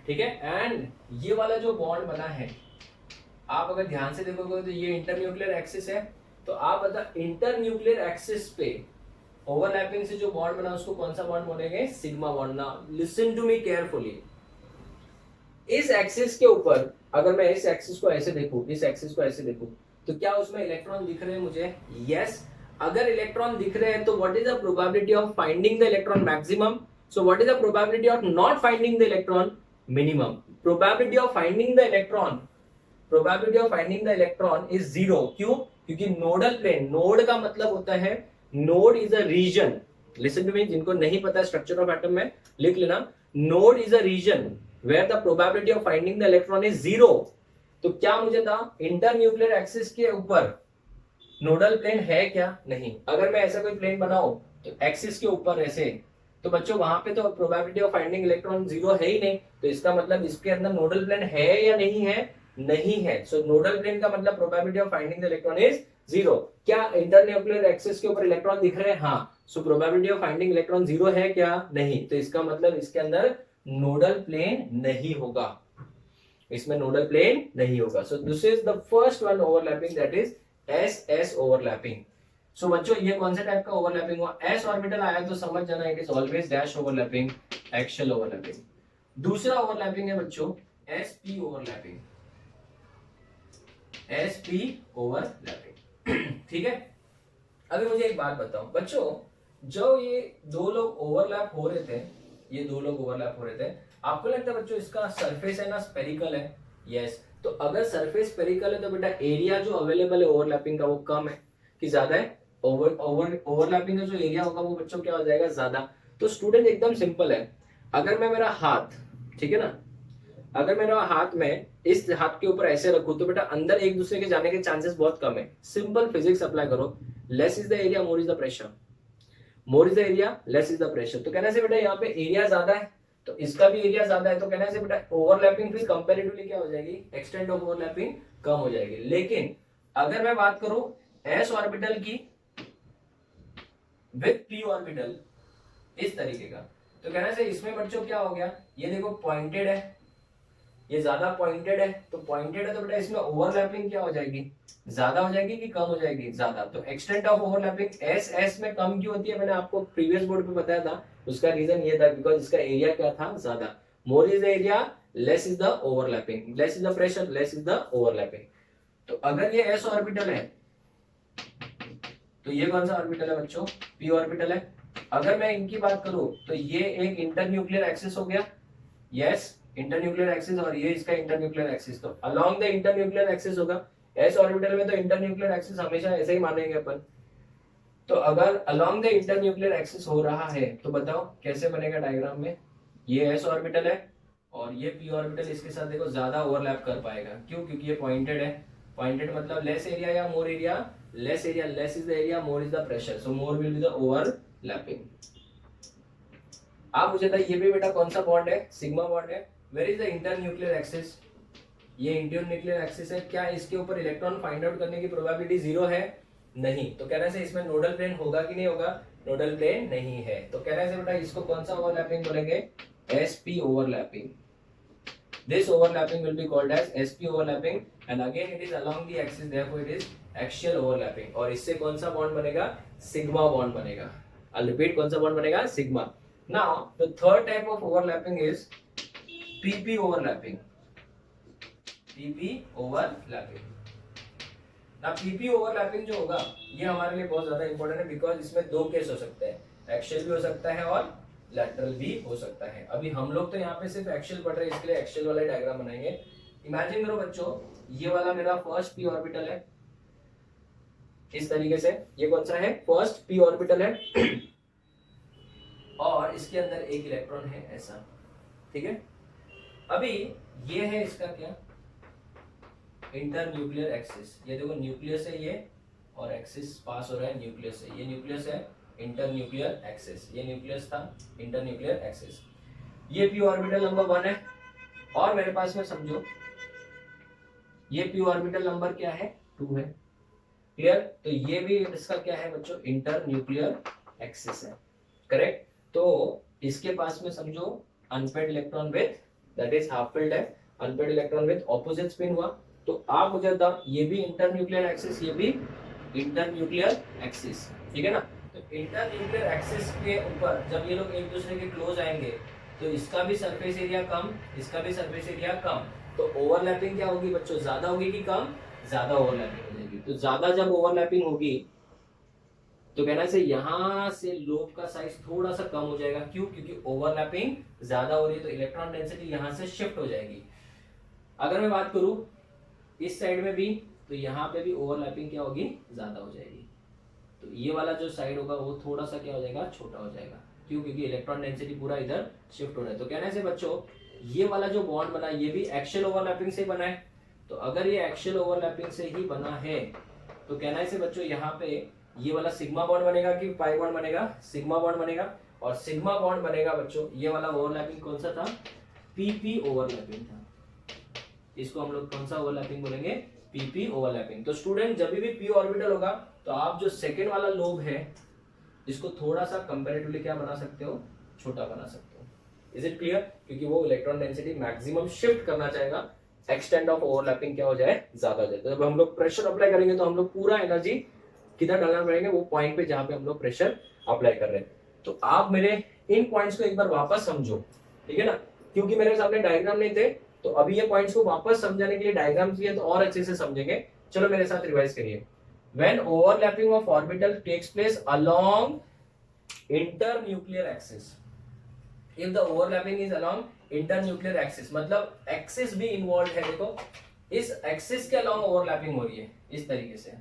ठीक है। एंड ये वाला जो बॉन्ड बना है, आप अगर ध्यान से देखोगे तो ये इंटरन्यूक्लियर एक्सिस है। तो आप बता इंटरन्यूक्लियर एक्सिस पे ओवरलैपिंग से जो बॉन्ड बना उसको कौन सा बॉन्ड बोलेंगे? Sigma bond. ना लिसन टू मी केयरफुली, इस एक्सिस के ऊपर अगर मैं इस एक्सिस को ऐसे देखूं, इस एक्सिस को ऐसे देखूं, तो क्या उसमें इलेक्ट्रॉन दिख रहे हैं मुझे? यस। अगर इलेक्ट्रॉन दिख रहे हैं तो what is the probability of finding the electron? Maximum. So what is the probability of not finding the electron? Minimum. Probability of finding the electron, probability of finding the electron is 0। क्यों? क्योंकि नोडल प्लेन, नोड का मतलब होता है, node is a region. Listen to me, जिनको नहीं पता स्ट्रक्चर ऑफ एटम में लिख लेना, node is a region where the probability of finding the electron is 0। तो क्या मुझे था इंटरन्यूक्लियर एक्सिस के ऊपर नोडल प्लेन है क्या? नहीं। अगर मैं ऐसा कोई प्लेन बनाऊं तो एक्सिस के ऊपर ऐसे, तो बच्चों वहां पे तो प्रोबेबिलिटी ऑफ फाइंडिंग इलेक्ट्रॉन 0 है ही नहीं। तो इसका मतलब इसके अंदर नोडल प्लेन है या नहीं है? नहीं है। सो नोडल प्लेन का मतलब probability of finding the electron is 0। क्या इंटरन्यूक्लियर एक्सिस के ऊपर इलेक्ट्रॉन दिख रहे हैं? हाँ। So probability of finding electron 0 है क्या? नहीं। तो इसका मतलब इसके अंदर नोडल प्लेन नहीं होगा, इसमें नोडल प्लेन नहीं होगा। So this is the first one overlapping, that is S S overlapping. So बच्चों ये कौन से टाइप का ओवरलैपिंग हुआ? एस ऑर्बिटल आया तो समझ जाना it is always dash overlapping, axial overlapping. दूसरा ओवरलैपिंग है बच्चों S P overlapping, S P overlapping, ठीक है। अभी मुझे एक बात बताओ बच्चों, जो ये दो लोग ओवरलैप हो रहे थे, ये दो लोग ओवरलैप हो रहे थे, आपको लगता है बच्चों इसका सरफेस है ना स्फेरिकल है? यस। तो अगर सरफेस स्फेरिकल है तो बेटा एरिया जो अवेलेबल है ओवरलैपिंग का वो कम है कि ज्यादा है? ओवरलैपिंग का जो एरिया होगा वो बच्चों क्या हो जाएगा? ज्यादा। तो स्टूडेंट एकदम सिंपल है, अगर मैं मेरा हाथ, ठीक है ना, अगर मेरा हाथ में इस हाथ के ऊपर ऐसे रखूं तो बेटा अंदर एक दूसरे के जाने के चांसेस बहुत कम है। सिंपल फिजिक्स अप्लाई करो, less is the area more is the pressure, more is the area less is the pressure. तो कहने से बेटा यहाँ पे एरिया ज्यादा है तो इसका भी एरिया ज्यादा है, तो कहने से बेटा ओवरलैपिंग फिर कंपैरेटिवली क्या हो जाएगी? एक्सटेंट ऑफ ओवरलैपिंग कम हो जाएगी। लेकिन अगर मैं बात करूं एस ऑर्बिटल की विद पी ऑर्बिटल इस तरीके का, तो कहने से इसमें बच्चों क्या हो गया? ये देखो पॉइंटेड है, ये ज्यादा पॉइंटेड है, तो पॉइंटेड है तो बेटा इसमें ओवरलैपिंग क्या हो जाएगी? ज्यादा हो जाएगी कि कम हो जाएगी? ज्यादा। तो extent of overlapping S S में कम क्यों होती है? मैंने आपको प्रीवियस बोर्ड पे बताया था, उसका रीजन ये था बिकॉज इसका एरिया क्या था? ज्यादा। More is the area less is the overlapping, less is the pressure less is the overlapping. तो अगर ये एस ऑर्बिटल है तो ये कौन सा ऑर्बिटल है बच्चों? पी ऑर्बिटल है। अगर मैं इनकी बात करूं तो ये एक इंटरन्यूक्लियर एक्सिस हो गया, यस, इंटरन्यूक्लियर एक्सिस, और ये इसका इंटरन्यूक्लियर एक्सिस। तो अलोंग द इंटरन्यूक्लियर एक्सिस होगा। एस ऑर्बिटल में तो इंटरन्यूक्लियर एक्सिस हमेशा ऐसे ही मानेंगे अपन। तो अगर अलोंग द इंटरन्यूक्लियर एक्सिस हो रहा है तो बताओ कैसे बनेगा डायग्राम में? ये एस ऑर्बिटल है और ये पी ऑर्बिटल इसके साथ देखो ज्यादा ओवरलैप कर पाएगा। क्यों? क्योंकि ये पॉइंटेड है। पॉइंटेड मतलब लेस एरिया या more area? less area, less is the area, more is the pressure, so more will be the overlapping. आप मुझे बताइए ये भी बेटा कौन सा बॉन्ड है, सिग्मा बॉन्ड है. Where is the internuclear axis, ये इंटरन्यूक्लियर एक्सिस है. क्या इसके ऊपर इलेक्ट्रॉन फाइंड आउट करने की प्रोबेबिलिटी जीरो है? नहीं. तो कहने से इसमें नोडल प्लेन होगा कि नहीं होगा? नोडल प्लेन नहीं है. तो कहने से बेटा इसको कौन सा ओवरलैपिंग बोलेंगे? sp overlapping. This overlapping will be called as sp overlapping and again it is along the axis, therefore it is axial overlapping. और इससे कौन सा बॉन्ड बनेगा? सिग्मा बॉन्ड बनेगा. I'll repeat, कौन सा बॉन्ड बनेगा? Sigma. Now the third type of overlapping is pp overlapping. pp overlapping. Now pp overlapping जो होगा ये हमारे लिए बहुत ज्यादा इंपॉर्टेंट है बिकॉज इसमें दो केस हो सकते हैं, एक्सियल भी हो सकता है और लैटरल भी हो सकता है. अभी हम लोग तो यहाँ पे सिर्फ एक्सियल पढ़ रहे हैं, इसके लिए एक्सियल वाला डायग्राम बनाएंगे. इमेजिन करो बच्चों, ये वाला मेरा फर्स्ट p ऑर्बिटल है इस तरीके से. ये कौन सा है? फर्स्ट p ऑर्बिटल है और इसके अंदर एक इलेक्ट्रॉन है ऐसा. ठीक है. अभी ये है इसका क्या? Internuclear axis. ये देखो न्यूक्लियस है ये और एक्सिस पास हो रहा है न्यूक्लियस से. ये न्यूक्लियस है, इंटरन्यूक्लियर एक्सिस. ये न्यूक्लियस था, इंटरन्यूक्लियर एक्सिस. ये p ऑर्बिटल नंबर 1 है और मेरे पास में समझो ये p ऑर्बिटल नंबर क्या है? 2 है. क्लियर. तो ये भी इसका क्या है बच्चों? इंटरन्यूक्लियर एक्सिस है. करेक्ट. तो इसके पास में समझो unpaired electron with, that is half filled है, unpaired electron with opposite spin हुआ. तो आप मुझे बताओ ये भी इंटरन्यूक्लियर एक्सिस, ये भी इंटरन्यूक्लियर एक्सिस. ठीक है ना. तो इंटरन्यूक्लियर एक्सिस के ऊपर जब ये लोग एक दूसरे के क्लोज आएंगे तो इसका भी सरफेस एरिया कम, इसका भी सरफेस एरिया कम. तो ओवरलैपिंग क्या होगी बच्चों? ज्यादा होगी कि कम? ज्यादा ओवरलैपिंग हो जाएगी. तो ज्यादा जब ओवरलैपिंग होगी तो कहना से यहां से लोब का साइज थोड़ा सा कम हो जाएगा. क्यों? क्योंकि ओवरलैपिंग ज्यादा हो रही है तो इलेक्ट्रॉन डेंसिटी यहां से शिफ्ट हो जाएगी. अगर मैं बात करूं इस साइड में भी तो यहाँ पे भी ओवरलैपिंग क्या होगी? ज्यादा हो जाएगी. तो ये वाला जो साइड होगा वो थोड़ा सा क्या हो जाएगा? छोटा हो जाएगा. क्यों? क्योंकि इलेक्ट्रॉन डेंसिटी पूरा इधर शिफ्ट हो रहा है. तो कहने से बच्चों ये वाला जो बॉन्ड बना ये भी एक्सियल ओवरलैपिंग से बना है. तो अगर ये एक्सियल ओवरलैपिंग से ही बना है तो कहना से बच्चों यहाँ पे ये वाला सिग्मा बॉन्ड बनेगा कि पाई बॉन्ड बनेगा? सिग्मा बॉन्ड बनेगा. और सिग्मा बॉन्ड बनेगा बच्चों, ये वाला ओवरलैपिंग कौन सा था? पीपी ओवरलैपिंग था. इसको हम लोग कौन सा ओवरलैपिंग बोलेंगे? PP overlapping. तो स्टूडेंट जब भी पी ऑर्बिटल होगा तो आप जो सेकेंड वाला लोब है इसको थोड़ा सा कंपैरेटिवली क्या बना सकते हो? छोटा बना सकते हो. Is it clear? क्योंकि वो इलेक्ट्रॉन डेंसिटी मैक्सिमम शिफ्ट करना चाहेगा, एक्सटेंड ऑफ ओवरलैपिंग क्या हो जाए? ज्यादा हो जाए. तो जब हम लोग प्रेशर अप्लाई करेंगे तो हम लोग पूरा एनर्जी किधर डालना पड़ेगा? वो पॉइंट पे जहां पे हम लोग प्रेशर अप्लाई कर रहे हैं. तो आप मेरे इन पॉइंट्स को एक बार वापस समझो. ठीक है ना. क्योंकि मेरे सामने डायग्राम नहीं थे तो अभी ये पॉइंट्स को वापस समझाने के लिए डायग्राम चाहिए तो और अच्छे से समझेंगे. चलो मेरे साथ रिवाइज करिए. When overlapping of orbital takes place along internuclear axis, if the overlapping is along internuclear axis मतलब एक्सिस भी इन्वॉल्व है. देखो इस एक्सिस के अलॉन्ग ओवरलैपिंग हो रही है इस तरीके से.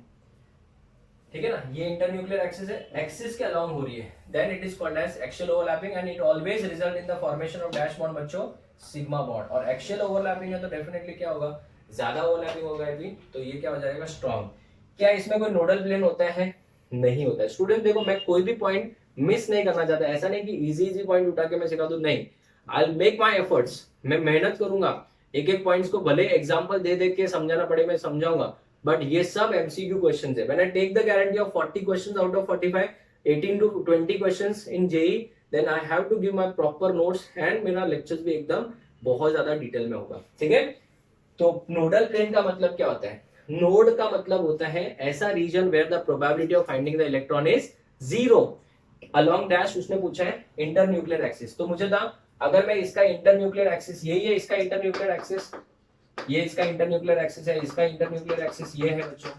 ठीक है ना. ये इंटरन्यूक्लियर एक्सिस है, एक्सिस के अलॉन्ग हो रही है. Then it is called as axial overlapping and it always result in the formation of dash bond बच्चों, सिग्मा बॉन्ड. और एक्सियल ओवरलैपिंग है तो डेफिनेटली क्या होगा? ज्यादा ओवरलैपिंग होगा अभी तो ये क्या हो जाएगा? स्ट्रॉन्ग. क्या इसमें कोई नोडल प्लेन होता है? नहीं होता है. स्टूडेंट देखो मैं कोई भी पॉइंट मिस नहीं करना चाहता. ऐसा नहीं कि इजी पॉइंट उठा के मैं सिखा दूं. नहीं, I will make my efforts. मैं मेहनत करूंगा. एक एक पॉइंट्स को भले एग्जांपल दे दे के समझाना पड़े मैं समझाऊंगा. बट ये सब एमसीक्यू क्वेश्चंस है. When I take the guarantee of 40 questions out of 45, 18 to 20 questions in JEE, then I have to give my proper notes and मेरा लेक्चर्स भी एकदम बहुत ज्यादा डिटेल में होगा. ठीक है. तो नोडल प्लेन का मतलब क्या होता है? नोड का मतलब होता है ऐसा region where the probability of finding the electron is zero along dash. उसने पूछा है इंटरन्यूक्लियर एक्सिस. तो मुझे था अगर मैं इसका इंटरन्यूक्लियर एक्सिस यही है, इसका इंटरन्यूक्लियर एक्सिस ये, इसका इंटरन्यूक्लियर एक्सिस है, इसका इंटरन्यूक्लियर एक्सिस ये है बच्चों.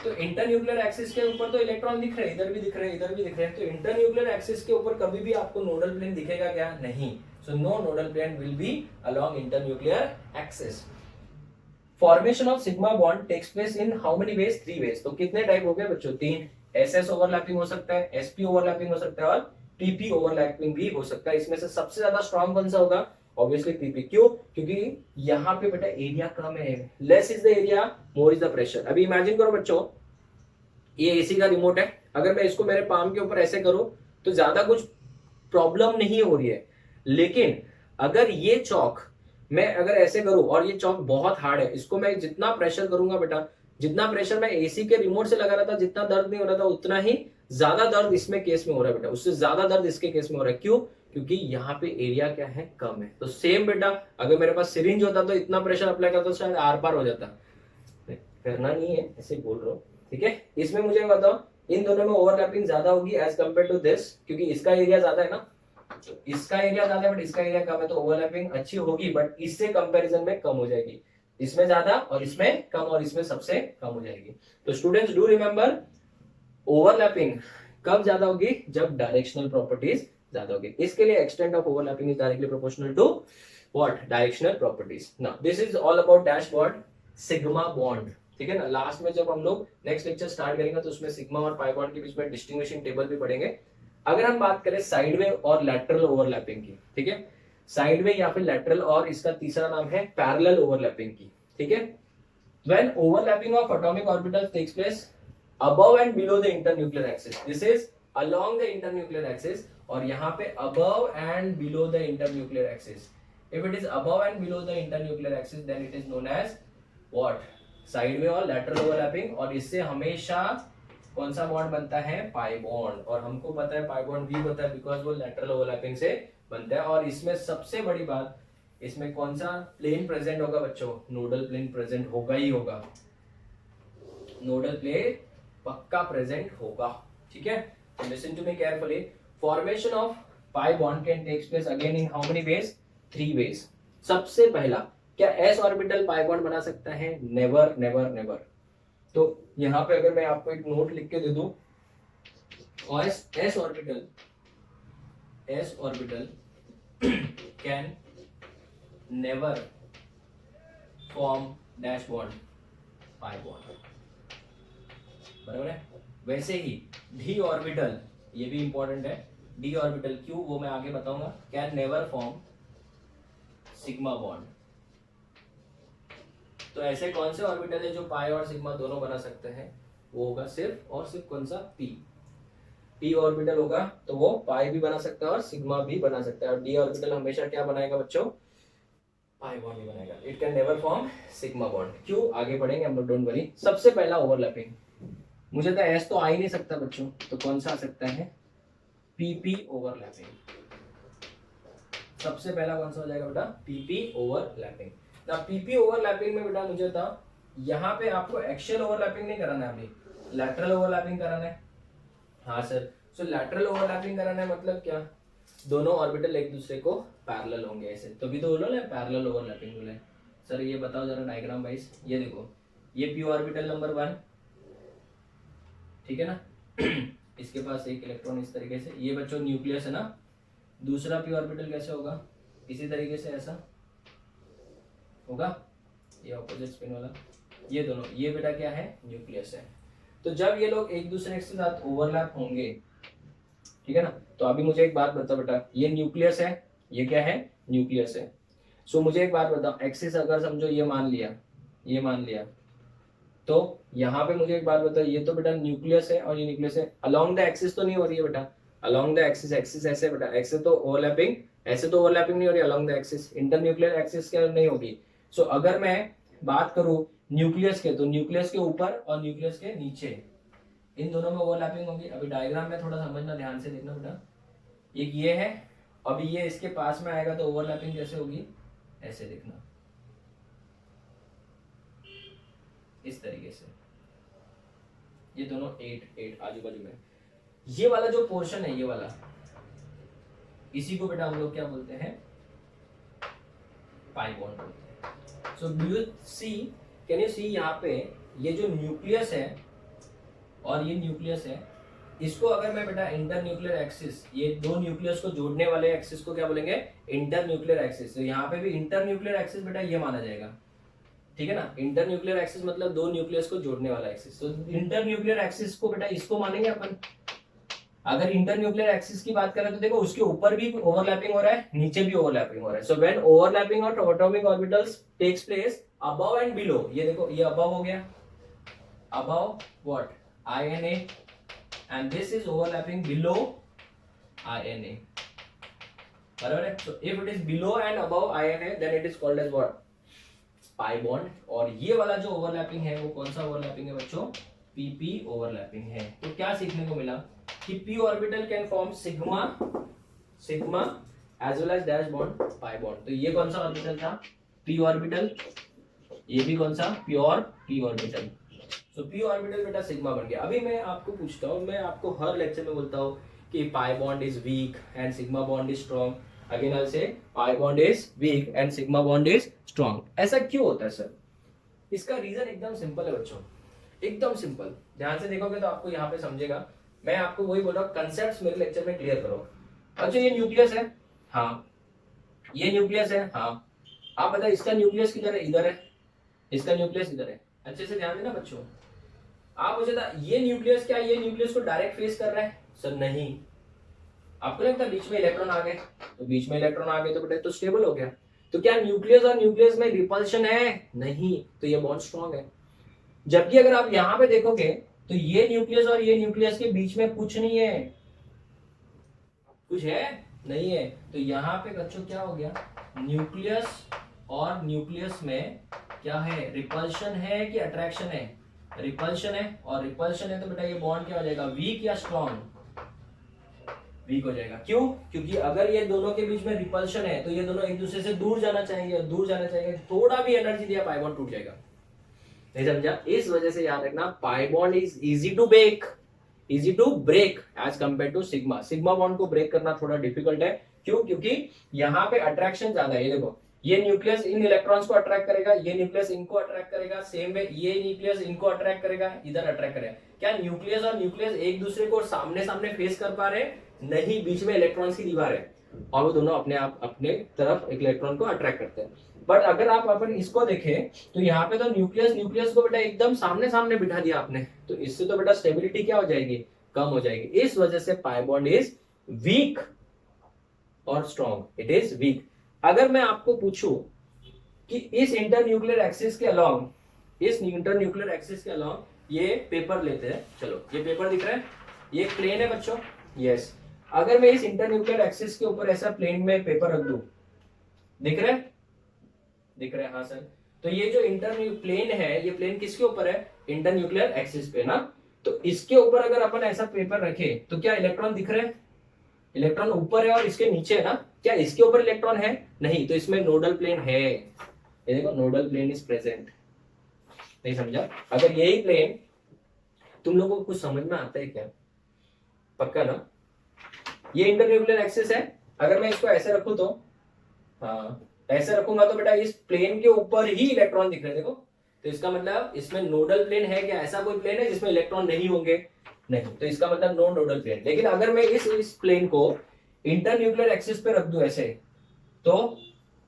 तो इंटरन्यूक्लियर एक्सिस के ऊपर तो इलेक्ट्रॉन दिख रहे हैं, इधर भी दिख रहे हैं, इधर भी दिख रहे हैं. तो इंटरन्यूक्लियर एक्सिस के ऊपर कभी भी आपको नोडल प्लेन दिखेगा क्या? नहीं. So no nodal plane will be along internuclear axis. Formation of sigma bond takes place in how many ways? 3 ways. तो कितने टाइप हो गए बच्चों? 3. एसएस ओवरलैपिंग हो सकता है, एसपी ओवरलैपिंग हो सकता है और पीपी ओवरलैपिंग भी हो सकता है. इसमें से सबसे ज्यादा स्ट्रॉन्ग कौन सा होगा? Obviously PP. क्यों? क्योंकि यहाँ पे बेटा एरिया कम है. Less is the area, more is the pressure. अभी इमेजिन करो बच्चों ये एसी का रिमोट है, अगर मैं इसको मेरे पाम के ऊपर ऐसे करूं तो ज्यादा कुछ प्रॉब्लम नहीं हो रही है। लेकिन अगर ये चौक मैं अगर ऐसे करूं और ये चौक बहुत हार्ड है, इसको मैं जितना प्रेशर करूंगा बेटा, जितना प्रेशर मैं एसी के रिमोट से लगा रहा था जितना दर्द नहीं हो रहा था, उतना ही ज्यादा दर्द इसमें केस में हो रहा है बेटा, उससे ज्यादा दर्द इसके केस में हो रहा है। क्यों? क्योंकि यहाँ पे एरिया क्या है, कम है। तो सेम बेटा, अगर मेरे पास सिरिंज होता तो इतना प्रेशर अप्लाई करता तो शायद आर पार हो जाता, करना नहीं है, ऐसे बोल रहा हूँ, ठीक है। इसमें मुझे बताओ इन दोनों में ओवरलैपिंग ज्यादा होगी एज कम्पेयर टू दिस, क्योंकि इसका एरिया ज्यादा है ना, तो इसका एरिया ज्यादा है बट इसका एरिया कम है, तो ओवरलैपिंग अच्छी होगी बट इससे कंपैरिजन में कम हो जाएगी। इसमें ज्यादा और इसमें कम और इसमें सबसे कम हो जाएगी। तो स्टूडेंट्स डू रिमेंबर, ओवरलैपिंग कब ज्यादा होगी, जब डायरेक्शनल प्रॉपर्टीज ज्यादा होगी। इसके लिए extent of overlapping is directly proportional to what, directional properties. Now this is all about dashboard sigma bond, ठीक है ना। लास्ट में जब हम लोग नेक्स्ट लेक्चर स्टार्ट करेंगे तो उसमें सिग्मा और पाई बॉन्ड के बीच में डिस्टिंग्विशिंग टेबल भी पढ़ेंगे। अगर हम बात करें साइडवे और लैटरल ओवरलैपिंग की, ठीक है, साइडवे या फिर लैटरल, और इसका तीसरा नाम है पैरेलल ओवरलैपिंग की, ठीक है। When overlapping of atomic orbitals takes place above and below the internuclear axis, this is along the internuclear axis, और यहाँ पे above and below the internuclear axis. If it is above and below the internuclear axis then it is known as what, sideway और लैटरल ओवरलैपिंग। और इससे हमेशा कौन सा बॉन्ड बनता है, पाई बॉन्ड, और हमको पता है पाई बॉन्ड भी बनता है बिकॉज वो लैटरल ओवरलैपिंग से बनता है। और इसमें सबसे बड़ी बात, इसमें कौन सा प्लेन प्रेजेंट होगा बच्चों, नोडल प्लेन प्रेजेंट होगा ही होगा, नोडल प्लेन पक्का प्रेजेंट होगा, ठीक है। तो listen to me carefully, formation of pi bond can takes place again in how many ways, 3 ways. सबसे पहला, क्या एस ऑर्बिटल पाई बॉन्ड बना सकता है, नेवर नेवर नेवर। तो यहां पे अगर मैं आपको एक नोट लिख के दे दूं, और S orbital can never form dash bond pi bond, बराबर है। वैसे ही डी ऑर्बिटल, ये भी इंपॉर्टेंट है, डी ऑर्बिटल क्यों वो मैं आगे बताऊंगा, can never form sigma bond. तो ऐसे कौन से ऑर्बिटल है जो पाई और सिग्मा दोनों बना सकते हैं, वो होगा सिर्फ और सिर्फ कौन सा, पी ऑर्बिटल होगा, तो वो पाई भी बना सकता है और सिग्मा भी बना सकता है। और डी ऑर्बिटल हमेशा क्या बनाएगा बच्चों, पाई बॉन्ड ही बनाएगा, it can never form sigma bond. क्यों, आगे बढ़ेंगे हम लोग, डोंट वरी। सबसे पहला ओवरलैपिंग, मुझे तो एस तो आ ही नहीं सकता बच्चों, तो कौन सा आ सकता है, पीपी ओवरलैपिंग। सबसे पहला कौन सा हो जाएगा बेटा, पीपी ओवरलैपिंग। ना पीपी ओवरलैपिंग में बेटा मुझे था, यहाँ पे आपको एक्सियल ओवरलैपिंग नहीं कराना है, अभी लैटरल ओवरलैपिंग कराना है। हाँ सर, सो लैटरल ओवरलैपिंग कराना है मतलब क्या, दोनों ऑर्बिटल एक दूसरे को पैरेलल होंगे ऐसे, तभी तो बोलो ना पैरेलल ओवरलैपिंग बोले। सर ये बताओ जरा डायग्राम वाइज, ये देखो, ये पी ऑर्बिटल नंबर 1, ठीक है ना इसके पास एक इलेक्ट्रॉन इस तरीके से, ये बच्चों न्यूक्लियस है ना। दूसरा पी ऑर्बिटल कैसे होगा, इसी तरीके से ऐसा होगा, ये ऑपोजिट स्पिन वाला, ये दोनों, ये बेटा क्या है, न्यूक्लियस है। तो जब ये लोग एक दूसरे के साथ ओवरलैप होंगे, ठीक है ना, तो अभी मुझे एक बात बताओ बेटा, ये न्यूक्लियस है, ये क्या है, न्यूक्लियस है। सो मुझे एक बात बताओ, एक्सिस अगर समझो ये मान लिया, तो यहाँ पे मुझे एक बात बताओ, ये तो बेटा न्यूक्लियस है और ये न्यूक्लियस है, अलोंग द एक्सिस तो नहीं हो रही है बेटा, अलोंग द एक्सिस, एक्सिस ऐसे बेटा, ऐसे तो ओवरलैपिंग, ऐसे तो ओवरलैपिंग नहीं हो रही, along the axis, internuclear axis क्या नहीं होगी। सो अगर मैं बात करूं न्यूक्लियस के, तो न्यूक्लियस के ऊपर और न्यूक्लियस के नीचे, इन दोनों में ओवरलैपिंग होगी। अभी डायग्राम में थोड़ा समझना, ध्यान से देखना बेटा, एक ये है, अभी ये इसके पास में आएगा तो ओवरलैपिंग कैसे होगी, ऐसे देखना, इस तरीके से, ये दोनों 8 आजू बाजू में, ये वाला जो पोर्शन है, ये वाला, इसी को बेटा हम लोग क्या बोलते हैं, पाई बॉन्ड बोलते हैं। So do you see, can you see, यहाँ पे ये जो न्यूक्लियस है और ये न्यूक्लियस है, इसको अगर मैं बेटा इंटरन्यूक्लियर एक्सिस, ये दो न्यूक्लियस को जोड़ने वाले एक्सिस को क्या बोलेंगे, इंटरन्यूक्लियर एक्सिस। तो यहाँ पे भी इंटरन्यूक्लियर एक्सिस बेटा ये माना जाएगा, ठीक है ना। इंटरन्यूक्लियर एक्सिस मतलब दो न्यूक्लियस को जोड़ने वाला एक्सिस, तो इंटरन्यूक्लियर एक्सिस को बेटा इसको मानेंगे अपन। अगर इंटरन्यूक्लियर एक्सिस की बात करें तो देखो उसके ऊपर भी ओवरलैपिंग हो रहा है, नीचे भी ओवरलैपिंग हो रहा है। So when overlapping of atomic orbitals takes place above and below, ये देखो ये अबव हो गया, above what, INA and this is overlapping below INA. बराबर है. So if it is below and above INA then it is called as what? Pi bond. और ये वाला जो ओवरलैपिंग है वो कौन सा ओवरलैपिंग है बच्चों? PP ओवरलैपिंग है. तो क्या सीखने को मिला कि p orbital can form sigma as well as dash bond pi bond. तो ये कौन सा ऑर्बिटल था? p orbital. ये भी कौन सा? Pure p orbital. तो p ऑर्बिटल बेटा सिग्मा बन गया. अभी मैं आपको पूछता हूँ, मैं आपको हर लेक्चर में बोलता हूँ कि pi bond is weak and sigma bond is strong. Again I say pi bond is weak and sigma bond is strong. ऐसा क्यों होता है सर? इसका रीजन एकदम सिंपल है बच्चों, एकदम सिंपल. ध्यान से देखोगे तो आपको यहाँ पे समझेगा. मैं आपको वही बोल रहा हूँ, कंसेप्ट मेरे लेक्चर में क्लियर करो. अच्छा ये न्यूक्लियस है, हाँ. ये न्यूक्लियस है, हाँ. आप बताइए इसका न्यूक्लियस किधर है? इधर है. इसका न्यूक्लियस इधर है. अच्छे से ध्यान देना बच्चों. आप मुझे ये न्यूक्लियस, क्या ये न्यूक्लियस को डायरेक्ट फेस कर रहा है? सर नहीं. आपको लगता है बीच में इलेक्ट्रॉन आ गए, तो बीच में इलेक्ट्रॉन आ गए तो बेटा तो स्टेबल हो गया. तो क्या न्यूक्लियस और न्यूक्लियस में रिपल्शन है? नहीं. तो ये बॉन्ड स्ट्रॉन्ग है. जबकि अगर आप यहां पे देखोगे तो ये न्यूक्लियस और ये न्यूक्लियस के बीच में कुछ नहीं है. कुछ है? नहीं है. तो यहाँ पे बच्चों क्या हो गया? न्यूक्लियस और न्यूक्लियस में क्या है? रिपल्शन है कि अट्रैक्शन है? रिपल्शन है. और रिपल्शन है तो बेटा ये बॉन्ड क्या हो जाएगा? वीक या स्ट्रॉन्ग? वीक हो जाएगा. क्यों? क्योंकि अगर ये दोनों के बीच में रिपल्शन है तो ये दोनों एक दूसरे से दूर जाना चाहेंगे, और दूर जाना चाहेंगे. थोड़ा भी एनर्जी दिया पाई बॉन्ड टूट जाएगा. नहीं समझा? इस वजह से याद रखना pi bond is easy to break as compare to sigma. Sigma bond को ब्रेक करना थोड़ा डिफिकल्ट है. क्यों? क्योंकि यहाँ पे अट्रैक्शन ज्यादा है. ये देखो, ये न्यूक्लियस इन इलेक्ट्रॉन्स को अट्रैक्ट करेगा, ये न्यूक्लियस इनको अट्रैक्ट करेगा, सेम वे ये न्यूक्लियस इनको अट्रैक्ट करेगा, इधर अट्रैक्ट करेगा. क्या न्यूक्लियस और न्यूक्लियस एक दूसरे को सामने सामने फेस कर पा रहे? नहीं. बीच में इलेक्ट्रॉन्स की दीवार है और वो दोनों अपने आप अपने तरफ इलेक्ट्रॉन को अट्रैक्ट करते हैं. बट अगर आप अपन इसको देखें तो यहाँ पे तो न्यूक्लियस को बेटा एकदम सामने सामने बिठा दिया आपने, तो इससे तो बेटा स्टेबिलिटी क्या हो जाएगी? कम हो जाएगी. इस वजह से पाई बॉन्ड इज वीक और स्ट्रॉन्ग. It is weak. अगर मैं आपको पूछूं कि इस इंटरन्यूक्लियर एक्सिस के अलोंग, ये पेपर लेते हैं. चलो ये पेपर दिख रहा है, ये प्लेन है बच्चों. यस. अगर मैं इस इंटरन्यूक्लियर एक्सिस के ऊपर ऐसा प्लेन में पेपर रख दूं, दिख रहा है? दिख रहा है, हाँ सर. तो ये जो प्लेन है, ये प्लेन किसके ऊपर है? इंटरन्यूक्लियर एक्सिस पे ना. तो इसके ऊपर अगर अपन ऐसा पेपर रखे तो क्या इलेक्ट्रॉन दिख रहे हैं? इलेक्ट्रॉन ऊपर है और इसके नीचे है ना. क्या इसके ऊपर इलेक्ट्रॉन है? नहीं. तो इसमें नोडल प्लेन है. ये देखो, नोडल प्लेन इज प्रेजेंट. नहीं समझा? अगर यही प्लेन तुम लोगों को कुछ समझ में आता है क्या? पक्का ना? ये इंटरन्यूक्लियर एक्सिस है. अगर मैं इसको ऐसे रखूं तो, हाँ ऐसे रखूंगा तो बेटा इस प्लेन के ऊपर ही इलेक्ट्रॉन दिख रहे हैं. देखो, तो इसका मतलब इसमें नोडल प्लेन है क्या? ऐसा कोई प्लेन है जिसमें इलेक्ट्रॉन नहीं होंगे? नहीं. तो इसका मतलब नो नोडल प्लेन. लेकिन अगर मैं इस प्लेन को इंटरन्यूक्लियर एक्सिस पे रख दूं ऐसे, तो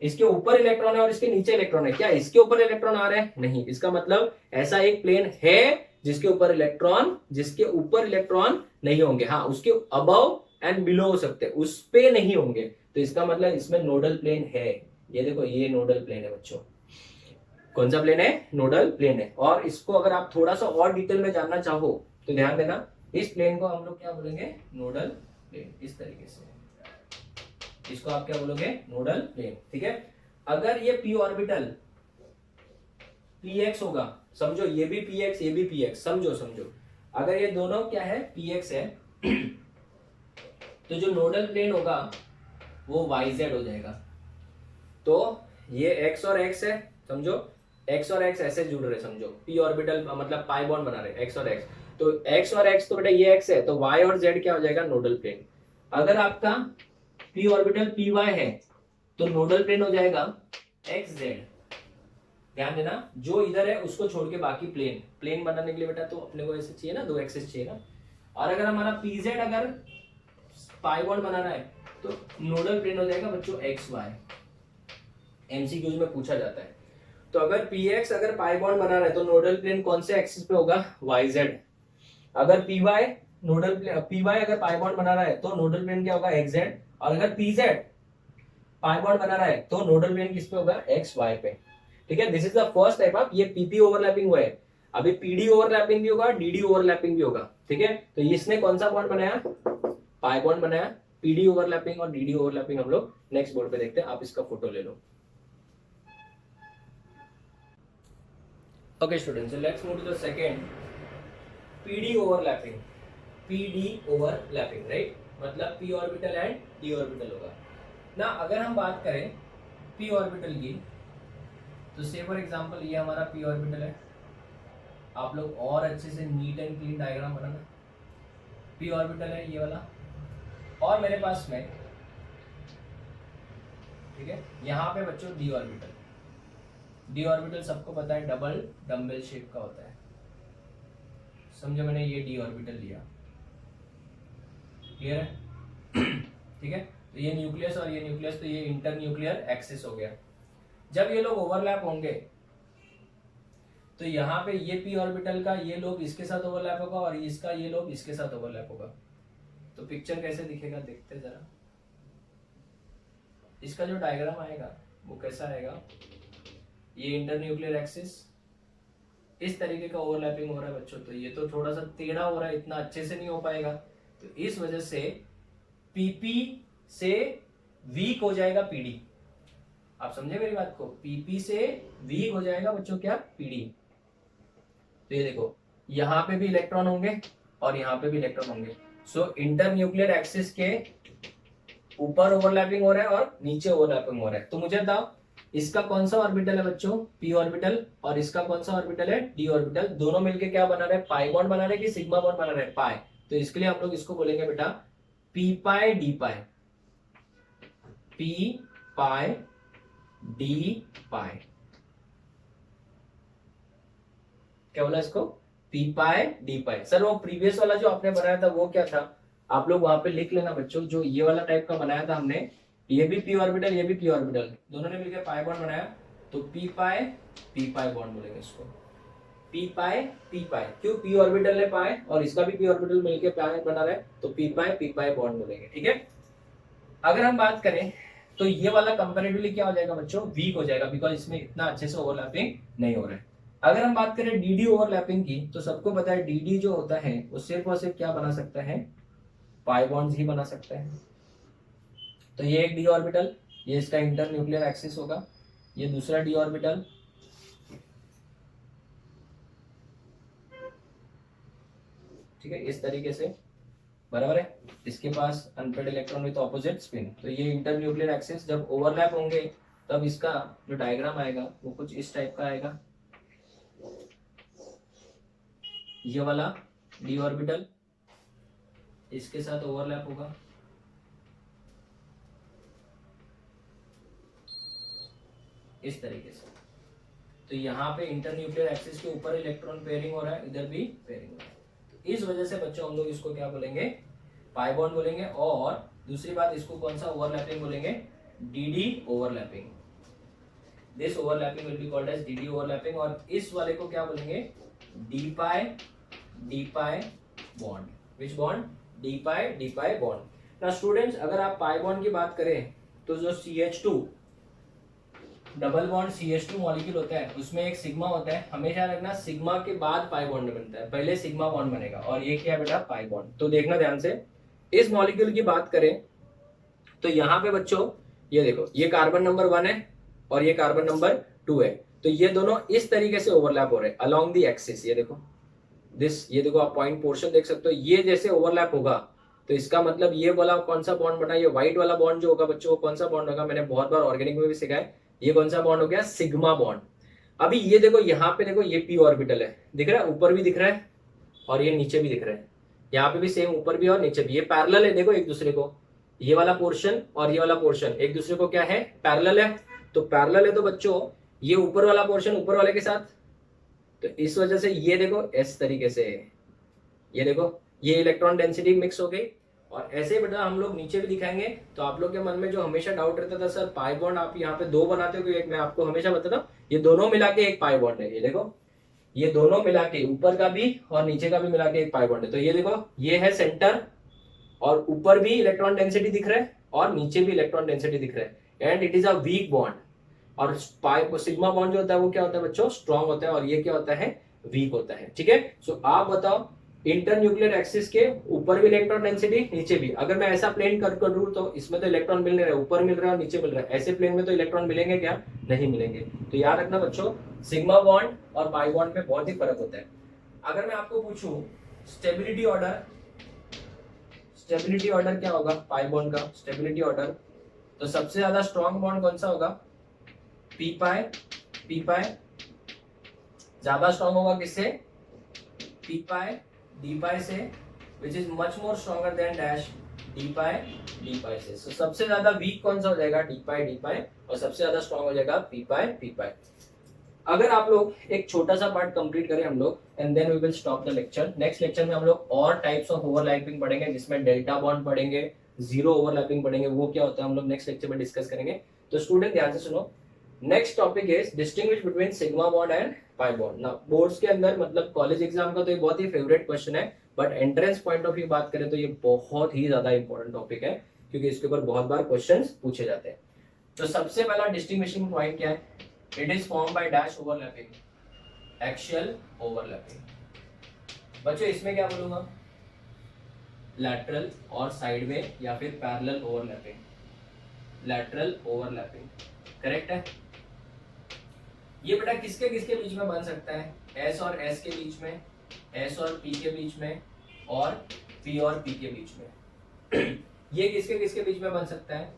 इसके ऊपर इलेक्ट्रॉन है और इसके नीचे इलेक्ट्रॉन है. क्या इसके ऊपर इलेक्ट्रॉन आ रहे हैं? नहीं. इसका मतलब ऐसा एक प्लेन है जिसके ऊपर इलेक्ट्रॉन नहीं होंगे. हाँ, उसके अबव एंड बिलो हो सकते हैं, उस पे नहीं होंगे. तो इसका मतलब इसमें नोडल प्लेन है. ये देखो, ये नोडल प्लेन है बच्चों. कौन सा प्लेन है? नोडल प्लेन है. और इसको अगर आप थोड़ा सा और डिटेल में जानना चाहो तो ध्यान देना, इस प्लेन को हम लोग क्या बोलेंगे? Nodal plane. इस तरीके से इसको आप क्या बोलोगे? Nodal plane. ठीक है. अगर ये p ऑर्बिटल px होगा, समझो ये भी px ये भी px, समझो अगर ये दोनों क्या है? px है तो जो नोडल प्लेन होगा वो yz हो जाएगा. तो ये x और x है, समझो x और x ऐसे जुड़ रहे, समझो p ऑर्बिटल मतलब पाई बॉन्ड बना रहे x और x. तो x और x तो बेटा ये x है, तो y और z क्या हो जाएगा? Nodal plane. अगर आपका p ऑर्बिटल py है तो नोडल प्लेन हो जाएगा xz. ध्यान देना, जो इधर है उसको छोड़ के बाकी प्लेन बनाने के लिए बेटा तो अपने को ऐसे चाहिए ना, दो एक्सिस चाहिए ना. और अगर हमारा pz अगर पाई बॉन्ड बनाना है तो नोडल प्लेन हो जाएगा बच्चों xy. एमसीक्यूज में पूछा जाता है. तो अगर px अगर पाई बॉन्ड बनाना है तो नोडल प्लेन कौन से एक्सिस पे होगा? yz. अगर py अगर पाई बॉन्ड बनाना है तो नोडल प्लेन क्या होगा? xz. और अगर pz पाई बॉन्ड बनाना है तो नोडल प्लेन किस पे होगा? xy पे. ठीक है. This is the first type of, ये pp ओवरलैपिंग हुआ है. अभी पीडी ओवरलैपिंग भी होगा, डीडी ओवरलैपिंग भी होगा, ठीक है। तो इसने कौन सा बॉन्ड बनाया, पाई बॉन्ड बनाया। पीडी ओवरलैपिंग और डीडी ओवरलैपिंग हम लोग नेक्स्ट बोर्ड पे देखते हैं, आप इसका फोटो ले लो। Okay students, let's move to the second, PD overlapping. PD overlapping, right, मतलब P orbital and D orbital होगा ना। अगर हम बात करें पी ऑर्बिटल की, तो से फॉर एग्जांपल ये हमारा पी ऑर्बिटल है। आप लोग और अच्छे से neat and clean diagram banana. P orbital है ये वाला, और मेरे पास में, ठीक है, यहाँ पे बच्चों डी ऑर्बिटल। डी ऑर्बिटल सबको पता है डबल डम्बल शेप का होता है, समझो। मैंने ये डी ऑर्बिटल लिया, क्लियर है? ठीक है, तो ये न्यूक्लियस और ये न्यूक्लियस, तो ये इंटर न्यूक्लियर एक्सिस हो गया। जब ये लोग ओवरलैप होंगे तो यहाँ पे ये पी ऑर्बिटल का ये लोब इसके साथ ओवरलैप होगा और इसका ये लोब इसके साथ ओवरलैप होगा। तो पिक्चर कैसे दिखेगा देखते जरा। इसका जो डायग्राम आएगा वो कैसा आएगा, ये इंटर न्यूक्लियर एक्सिस, इस तरीके का ओवरलैपिंग हो रहा है बच्चों। तो ये तो थोड़ा सा टेढ़ा हो रहा है, इतना अच्छे से नहीं हो पाएगा। तो इस वजह से पीपी से वीक हो जाएगा पीडी। आप समझे मेरी बात को, पीपी से वीक हो जाएगा बच्चों क्या, पीडी। तो ये देखो, यहाँ पे भी इलेक्ट्रॉन होंगे और यहाँ पे भी इलेक्ट्रॉन होंगे। सो इंटर न्यूक्लियर एक्सिस के ऊपर ओवरलैपिंग हो रहा है और नीचे ओवरलैपिंग हो रहा है। तो मुझे बताओ इसका कौन सा ऑर्बिटल है बच्चों, पी ऑर्बिटल, और इसका कौन सा ऑर्बिटल है, डी ऑर्बिटल। दोनों मिलके क्या बना रहे हैं, पाई बॉन्ड बना रहे हैं कि सिग्मा बॉन्ड बना रहे हैं, पाई। तो इसके लिए हम लोग इसको बोलेंगे बेटा पी पाई डी पाई, पी पाई डी पाई। क्या बोला इसको, पी पाई डी पाई। सर वो प्रीवियस वाला जो आपने बनाया था वो क्या था, आप लोग वहां पे लिख लेना बच्चों। जो ये वाला टाइप का बनाया था हमने, ये भी पी ऑर्बिटल ये भी पी ऑर्बिटल, दोनों ने मिलकर पाई बॉन्ड बनाया। तो पी पाई बॉन्ड बोलेंगे इसको, पी पाई। क्यों, पी ऑर्बिटल ने पाई और इसका भी पी ऑर्बिटल मिलकर पाई बना रहा है, तो पी पाई बॉन्ड बोलेंगे, ठीक है। अगर हम बात करें तो ये वाला कंपैरेटिवली क्या हो जाएगा बच्चों, वीक हो जाएगा, बिकॉज इसमें इतना अच्छे से ओवरलैपिंग नहीं हो रहा है। अगर हम बात करें डीडी ओवरलैपिंग की, तो सबको पता है डीडी जो होता है वो सिर्फ और सिर्फ क्या बना सकता है, पाई बॉन्ड्स ही बना सकता है। तो ये एक डी ऑर्बिटल, ये इसका इंटर न्यूक्लियर एक्सिस होगा, ये दूसरा डी ऑर्बिटल, ठीक है, इस तरीके से, बराबर है। इसके पास unpaired electron with opposite spin. तो ये इंटर न्यूक्लियर एक्सिस जब ओवरलैप होंगे तब इसका जो डायग्राम आएगा वो कुछ इस टाइप का आएगा। ये वाला डी ऑर्बिटल इसके साथ ओवरलैप होगा, इस तरीके से। तो यहाँ पे इंटर न्यूक्लियर एक्सिस के ऊपर इलेक्ट्रॉन पेयरिंग हो रहा है, इधर भी पेयरिंग हो रहा है। तो इस वजह से बच्चों हम लोग इसको क्या बोलेंगे, पाई बॉन्ड बोलेंगे। और दूसरी बात, इसको कौन सा ओवरलैपिंग बोलेंगे, DD overlapping. This overlapping will be called as DD overlapping. और इस वाले को क्या बोलेंगे, D pi bond. Which bond, D pi bond. ना स्टूडेंट्स, अगर आप पाई बॉन्ड की बात करें तो जो CH2 double bond CH2 molecule होता है उसमें एक सिग्मा होता है। हमेशा रखना सिग्मा के बाद पाई बॉन्ड बनता है, पहले सिग्मा बॉन्ड बनेगा और ये क्या है बेटा, पाई बॉन्ड। तो देखना ध्यान से, इस मॉलिक्यूल की बात करें तो यहाँ पे बच्चों ये देखो, ये कार्बन नंबर 1 है और ये कार्बन नंबर 2 है। तो ये दोनों इस तरीके से ओवरलैप हो रहे हैं अलोंग द एक्सिस। ये देखो दिस, ये देखो आप पॉइंट पोर्शन देख सकते हो, ये जैसे ओवरलैप होगा तो इसका मतलब ये वाला कौन सा बॉन्ड बना, ये व्हाइट वाला बॉन्ड जो होगा बच्चों, कौन सा बॉन्ड होगा, मैंने बहुत बार ऑर्गेनिक में भी सिखाया है। ये कौन सा बॉन्ड हो गया, सिग्मा बॉन्ड। अभी ये देखो, यहाँ पे देखो, ये पी ऑर्बिटल है, दिख रहा है, ऊपर भी दिख रहा है और ये नीचे भी दिख रहा है। यहाँ पे भी सेम, ऊपर भी और नीचे भी, ये पैरेलल है, देखो एक दूसरे को। ये वाला पोर्शन और ये वाला पोर्शन एक दूसरे को क्या है, पैरेलल है। तो पैरेलल है तो बच्चों ये ऊपर वाला पोर्शन ऊपर वाले के साथ, तो इस वजह से ये देखो इस तरीके से, ये देखो ये इलेक्ट्रॉन डेंसिटी मिक्स हो गई। और ऐसे ही बेटा हम लोग नीचे भी दिखाएंगे। तो आप लोग के मन में जो हमेशा डाउट रहता था, सर पाई बॉन्ड आप यहाँ पे 2 बनाते हो कि एक, मैं आपको हमेशा बताता हूँ ये दोनों मिला के एक पाई बॉन्ड है। ये देखो, ये दोनों मिला के, ऊपर का भी और नीचे का भी मिला के एक पाई बॉन्ड है। तो ये देखो, ये है सेंटर और ऊपर भी इलेक्ट्रॉन डेंसिटी दिख रहा है और नीचे भी इलेक्ट्रॉन डेंसिटी दिख रहा है, and it is a weak bond. और पाई सिग्मा बॉन्ड जो होता है वो क्या होता है बच्चों, स्ट्रॉन्ग होता है। और ये क्या होता है, वीक होता है। ठीक है, सो आप बताओ इंटर न्यूक्लियर एक्सिस के ऊपर भी इलेक्ट्रॉन डेंसिटी, नीचे भी। अगर मैं ऐसा प्लेन कर दूं तो इसमें तो इलेक्ट्रॉन मिल नहीं रहा है, ऊपर मिल रहा है और नीचे मिल रहा है। ऐसे प्लेन में तो इलेक्ट्रॉन मिलेंगे क्या? नहीं मिलेंगे। तो याद रखना बच्चों, सिग्मा बॉन्ड और पाई बॉन्ड में बहुत ही फर्क होता है। अगर मैं आपको पूछूं स्टेबिलिटी ऑर्डर, स्टेबिलिटी ऑर्डर क्या होगा पाई बॉन्ड का? स्टेबिलिटी ऑर्डर, तो सबसे ज्यादा स्ट्रॉन्ग बॉन्ड कौन सा होगा? पी पाई। पी पाई ज्यादा स्ट्रॉन्ग होगा किससे? पी पाई डी पाई से, which is much more stronger than dash D pi से। so, सबसे ज्यादा वीक कौन सा हो जाएगा? डी पाई, और सबसे ज्यादा स्ट्रॉन्ग हो जाएगा पी पाई। अगर आप लोग एक छोटा सा पार्ट कंप्लीट करें हम लोग, and then we will stop the lecture. Next lecture में हम लोग और टाइप्स ऑफ ओवरलैपिंग पढ़ेंगे, जिसमें डेल्टा बॉन्ड पढ़ेंगे, जीरो ओवरलैपिंग पढ़ेंगे। वो क्या होता है हम लोग नेक्स्ट लेक्चर में डिस्कस करेंगे। तो स्टूडेंट ध्यान से सुनो, next topic is distinguish between sigma bond and pi bond. ना बोर्ड्स के अंदर, मतलब कॉलेज एग्जाम का तो ये बहुत ही फेवरेट क्वेश्चन है, but entrance point of view बात करें तो ये बहुत ही ज्यादा इंपॉर्टेंट टॉपिक है, क्योंकि इसके ऊपर बहुत बार क्वेश्चंस पूछे जाते हैं। तो सबसे पहला डिस्टिंग्विशिंग पॉइंट क्या है? It is form by dash overlapping, axial overlapping. बच्चों इसमें क्या बोलूंगा? लैटरल और साइडवे या फिर parallel overlapping. Lateral overlapping correct है। ये बेटा किसके किसके बीच में बन सकता है? एस और एस के बीच में, एस और पी के बीच में, और पी और पी के बीच में। ये किसके किसके बीच में बन सकता है?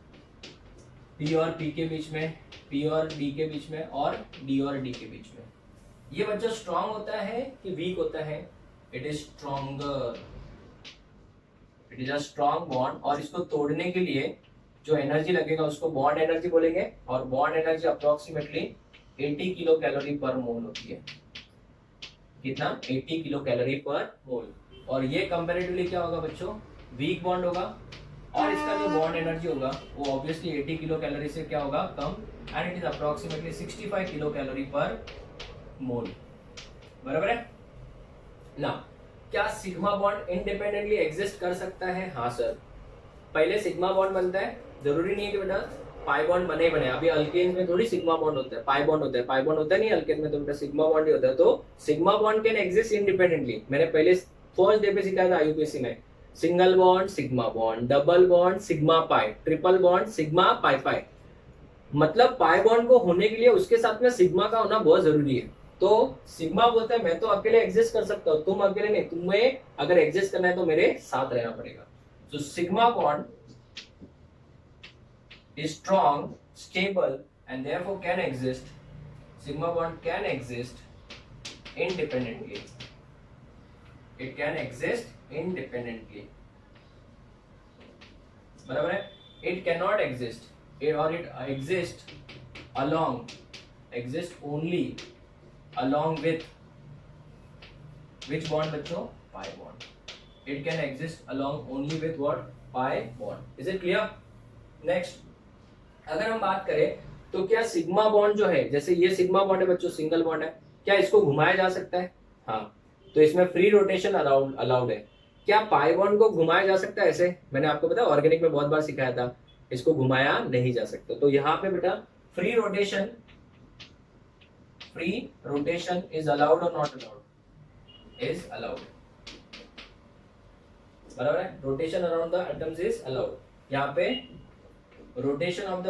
पी और पी के बीच में, पी और डी के बीच में, और डी और डी के बीच में। ये बच्चा स्ट्रांग होता है कि वीक होता है? It is stronger, it is a strong bond. और इसको तोड़ने के लिए जो एनर्जी लगेगा उसको बॉन्ड एनर्जी बोलेंगे, और bond energy approximately 80 kilo calorie per मोल होती है। कितना? 80 किलो कैलोरी पर मोल। और ये कंपैरेटिवली क्या होगा बच्चों? वीक बॉन्ड होगा, और इसका जो बॉन्ड एनर्जी होगा वो ऑब्वियसली 80 किलो कैलोरी से क्या होगा? कम, and it is approximately 65 kilo calorie per mole. बराबर है ना? क्या सिग्मा बॉन्ड इंडिपेंडेंटली एग्जिस्ट कर सकता है? हाँ सर, पहले सिग्मा बॉन्ड बनता है, जरूरी नहीं है कि बेटा पाई बॉन्ड बने ही बने। अभी अल्केन्स में थोड़ी सिग्मा बॉन्ड होता है, पाई बॉन्ड होता है। पाई बॉन्ड होता है नहीं अल्केन में, तो बेटा सिग्मा बॉन्ड ही होता है। तो sigma bond can exist independently. मैंने पहले फर्स्ट डे पे सिखाया था आईयूपीएससी में, single bond sigma bond, double bond sigma pi, triple bond sigma pi pi. मतलब पाई बॉन्ड को होने के लिए उसके साथ में सिग्मा का होना बहुत जरूरी है। तो सिग्मा बोलता है मैं तो अकेले एग्जिस्ट कर सकता हूँ, तुम अकेले नहीं, तुम्हें अगर एग्जिस्ट करना है तो मेरे साथ रहना पड़ेगा। तो sigma bond is strong, stable, and therefore can exist. Sigma bond can exist independently. It can exist independently. बराबर है? It cannot exist, or it exists along, exist only along with which bond बच्चों? Pi bond. It can exist along only with what? Pi bond. Is it clear? Next. अगर हम बात करें तो क्या सिग्मा बॉन्ड जो है, जैसे ये सिग्मा बॉन्ड है बच्चों, सिंगल बॉन्ड है, क्या इसको घुमाया जा सकता है? हाँ, तो इसमें फ्री रोटेशन अलाउड है। क्या पाई बॉन्ड को घुमाया जा सकता है ऐसे? मैंने आपको पता ऑर्गेनिक में बहुत बार सिखाया था, इसको घुमाया नहीं जा सकता। तो यहाँ पे बेटा फ्री रोटेशन इज अलाउड और नॉट अलाउड? Is allowed. बराबर है? Rotation around the atoms is allowed. यहाँ पे rotation of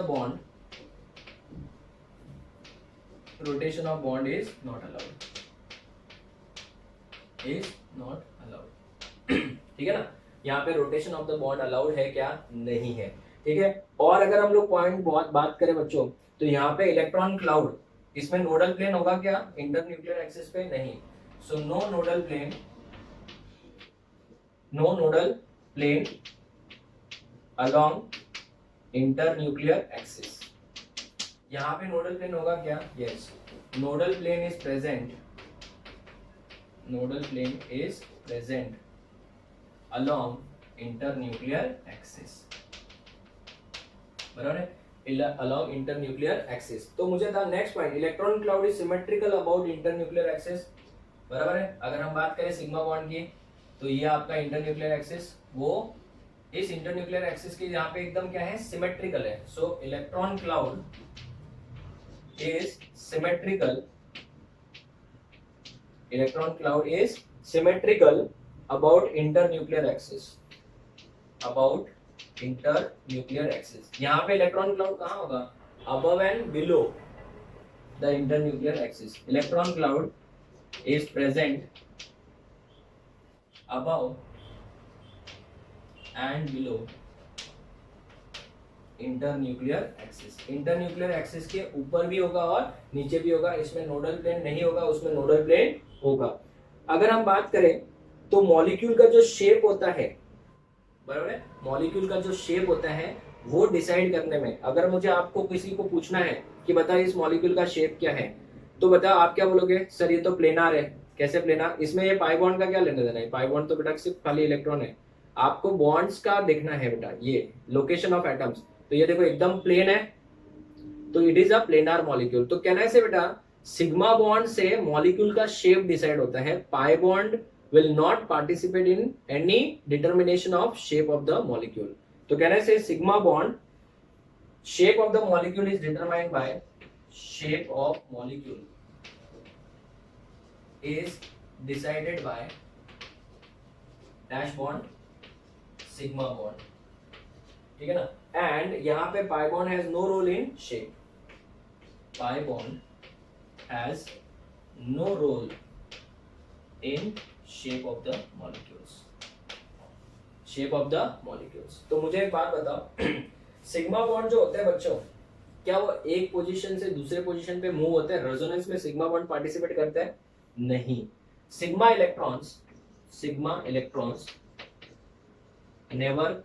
bond is not allowed, ठीक है ना? यहाँ पे rotation of the bond allowed है क्या? नहीं है। ठीक है, और अगर हम लोग पॉइंट बहुत बात करें बच्चों, तो यहाँ पे इलेक्ट्रॉन क्लाउड, इसमें नोडल प्लेन होगा क्या इंटर न्यूक्लियर एक्सिस पे? नहीं। So no nodal plane along inter nuclear axis. यहां पे नोडल प्लेन होगा क्या? Yes, nodal plane is present along inter nuclear axis. बराबर है? Along inter nuclear axis. तो मुझे था next point, electron cloud is symmetrical about inter nuclear axis. बराबर है? अगर हम बात करें सिग्मा बॉन्ड की, तो ये आपका इंटर न्यूक्लियर एक्सिस, वो इस इंटरन्यूक्लियर एक्सिस की यहाँ पे एकदम क्या है? सिमेट्रिकल है। सो electron cloud is symmetrical electron cloud is symmetrical about internuclear axis, about internuclear axis. यहाँ पे इलेक्ट्रॉन क्लाउड कहाँ होगा? Above and below the internuclear axis. Electron cloud is present above and below internuclear axis. Internuclear axis के ऊपर भी होगा और नीचे भी होगा। इसमें नोडल प्लेन नहीं होगा, उसमें नोडल प्लेन होगा। अगर हम बात करें तो मॉलिक्यूल का जो शेप होता है, बराबर है, मॉलिक्यूल का जो शेप होता है वो डिसाइड करने में, अगर मुझे आपको किसी को पूछना है कि बता इस मॉलिक्यूल का शेप क्या है, तो बता आप क्या बोलोगे? सर ये तो प्लेनार है। कैसे प्लेनार? इसमें ये पाई बॉन्ड का क्या लेना देना है? पाई बॉन्ड तो बेटा सिर्फ खाली इलेक्ट्रॉन है। आपको बॉन्ड्स का देखना है बेटा, ये लोकेशन ऑफ एटम्स। तो ये देखो एकदम प्लेन है, तो it is a planar molecule. तो कहना है बेटा सिग्मा बॉन्ड से मॉलिक्यूल का शेप डिसाइड होता है। Pi bond will not participate in any determination of shape of the molecule. तो कहने से sigma bond shape of the molecule is determined by shape of molecule is decided by dash bond sigma bond, ठीक है ना। and यहाँ पे pi bond has no role in shape, pi bond has no role in shape of the molecules, shape of the molecules। तो मुझे एक बात बताओ, सिग्मा बॉन्ड जो होते हैं बच्चों, क्या वो एक पोजीशन से दूसरे पोजीशन पे मूव होते हैं? रेजोनेंस में सिग्मा बॉन्ड पार्टिसिपेट करते हैं? नहीं। सिग्मा इलेक्ट्रॉन्स नेवर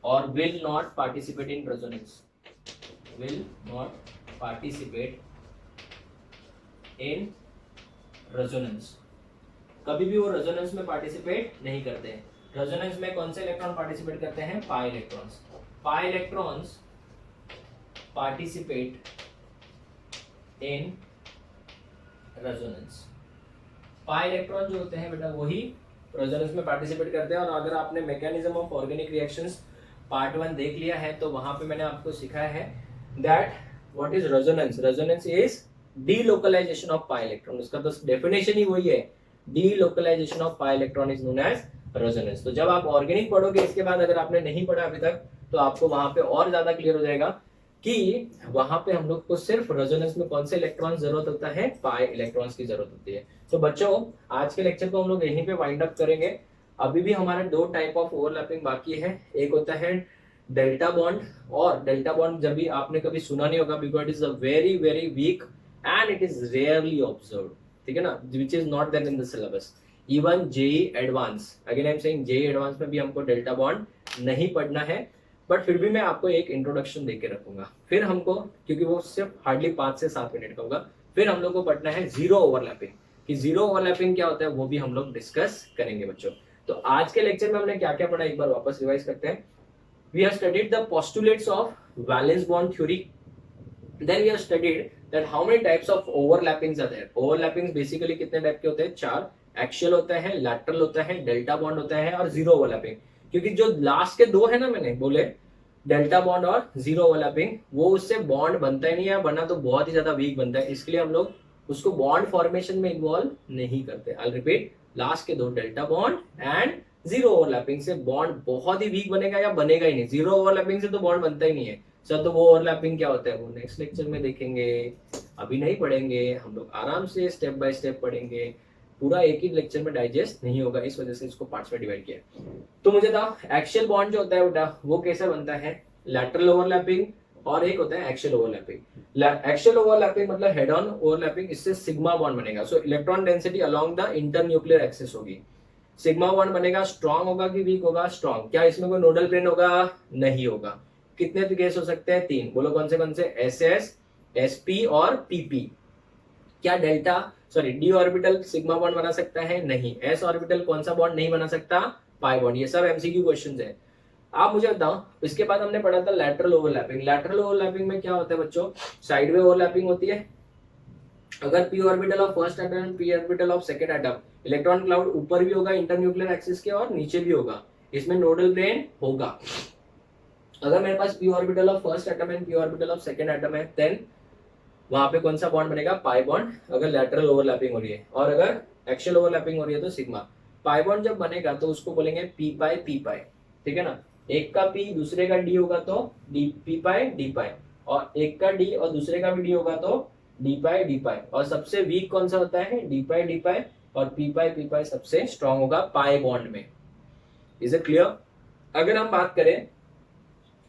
और will not participate in resonance, will not participate in resonance. कभी भी वो रेजोनेंस में पार्टिसिपेट नहीं करते हैं। रेजोनेंस में कौन से इलेक्ट्रॉन पार्टिसिपेट करते हैं? Pi electrons. Pi electrons participate in resonance. Pi electron जो होते हैं बेटा वही रेजोनेंस में पार्टिसिपेट करते हैं। और अगर आपने mechanism of organic reactions part 1 देख लिया है तो वहां पे मैंने आपको सिखाया है that what is resonance. Resonance is delocalization of pi electron. उसका तो डेफिनेशन ही वही है, delocalization of pi electron is known as resonance. तो जब आप ऑर्गेनिक पढ़ोगे इसके बाद, अगर आपने नहीं पढ़ा अभी तक, तो आपको वहां पे और ज्यादा क्लियर हो जाएगा कि वहां पे हम लोग को सिर्फ रेजोनेंस में कौन से इलेक्ट्रॉन जरूरत होता है? पाई इलेक्ट्रॉन्स की जरूरत होती है। तो बच्चों आज के लेक्चर को हम लोग यहीं पे वाइंड अप करेंगे। अभी भी हमारे 2 टाइप ऑफ ओवरलैपिंग बाकी है। एक होता है डेल्टा बॉन्ड, और डेल्टा बॉन्ड जब भी आपने कभी सुना नहीं होगा because it is a very very weak and it is rarely observed, ठीक है ना, which is not there in the syllabus. Even JEE advance, again I am saying JEE advance में भी हमको डेल्टा बॉन्ड नहीं पढ़ना है, बट फिर भी मैं आपको एक इंट्रोडक्शन देके रखूंगा। फिर हमको, क्योंकि वो सिर्फ हार्डली 5 से 7 मिनट का होगा, फिर हम लोग को पढ़ना है जीरो ओवरलैपिंग। कि जीरो ओवरलैपिंग क्या होता है वो भी हम लोग डिस्कस करेंगे बच्चों। तो आज के लेक्चर में हमने क्या क्या पढ़ा एक बार वापस रिवाइज करते हैं। We have studied the postulates of valence bond theory, then we have studied that how many types of overlappings are there. Overlappings basically कितने टाइप के होते हैं? 4। एक्सियल होता है, लैटरल होता है, डेल्टा बॉन्ड होता है और जीरो ओवरलैपिंग। क्योंकि जो लास्ट के 2 है ना मैंने बोले, डेल्टा बॉन्ड और जीरो ओवरलैपिंग, वो उससे बॉन्ड बनता ही नहीं है, बना तो बहुत ही ज्यादा वीक बनता है, इसलिए हम लोग उसको बॉन्ड फॉर्मेशन में इन्वॉल्व नहीं करते। आई रिपीट, लास्ट के 2 delta bond and zero overlapping से बॉन्ड बहुत ही वीक बनेगा या बनेगा ही नहीं। जीरो ओवरलैपिंग से तो बॉन्ड बनता ही नहीं है सर। तो वो ओवरलैपिंग क्या होता है वो नेक्स्ट लेक्चर में देखेंगे, अभी नहीं पढ़ेंगे। हम लोग आराम से स्टेप बाय स्टेप पढ़ेंगे, पूरा एक ही लेक्चर में डाइजेस्ट नहीं होगा, इस वजह से इसको पार्ट्स में डिवाइड किया। तो मुझे था एक्सियल बॉन्ड जो होता है बेटा वो कैसे बनता है? लैटरल ओवरलैपिंग और एक होता है एक्सियल ओवरलैपिंग। एक्सियल ओवरलैपिंग मतलब हेड ऑन ओवरलैपिंग, इससे सिग्मा बॉन्ड बनेगा। सो electron density along the internuclear axis होगी। सिग्मा बॉन्ड बनेगा, स्ट्रॉन्ग होगा कि वीक होगा? स्ट्रॉन्ग। क्या इसमें कोई नोडल प्लेन होगा? नहीं होगा। कितने केस हो सकते हैं? 3। बोलो कौन से? एसएस, एसपी और पीपी। क्या delta D orbital sigma bond बना सकता है? नहीं। एस ऑर्बिटल कौन सा बॉन्ड नहीं बना सकता? Pi bond. ये सब एमसीक्यू क्वेश्चंस है। आप मुझे बताओ, इसके बाद हमने पढ़ा था लैटरल ओवरलैपिंग। लैटरल ओवरलैपिंग में क्या होता है बच्चों? साइडवे ओवरलैपिंग होती है। अगर P orbital of first atom and P orbital of second atom, electron cloud ऊपर भी होगा इंटरन्यूक्लियर एक्सिस के और नीचे भी होगा, इसमें नोडल प्लेन होगा। अगर मेरे पास P orbital of first atom and P orbital of second atom है, देन वहां पे कौन सा बॉन्ड बनेगा, पाई बॉन्ड, अगर लैटरल ओवरलैपिंग हो रही है, और अगर एक्सियल ओवरलैपिंग हो रही है तो सिग्मा। पाई बॉन्ड जब बनेगा तो उसको बोलेंगे पी पाई, ठीक है ना। एक का पी दूसरे का डी होगा तो डी पी पाई डी पाई, और एक का डी और दूसरे का भी डी होगा तो डी पाई, और सबसे वीक कौन सा होता है, डी पाई, और पी पाई सबसे स्ट्रांग होगा पाई बॉन्ड में। Is it clear? अगर हम बात करें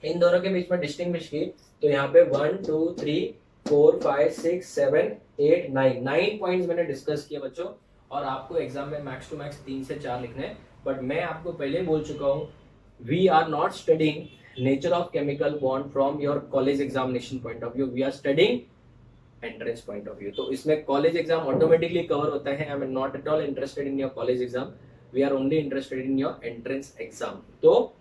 इन दोनों के बीच में डिस्टिंग्विश की, तो यहाँ पे 1 2 3 4 5 6 7 8 9 पॉइंट्स मैंने डिस्कस किए बच्चों, और आपको एग्जाम में मैक्स टू मैक्स 3 से 4 लिखने हैं। बट मैं आपको पहले बोल चुका हूँ, we are not studying nature of chemical bond from your college examination point of view, we are studying entrance point of view. तो इसमें कॉलेज एग्जाम ऑटोमेटिकली कवर होता है। I am not at all interested in your college exam, we are only interested in your entrance exam. तो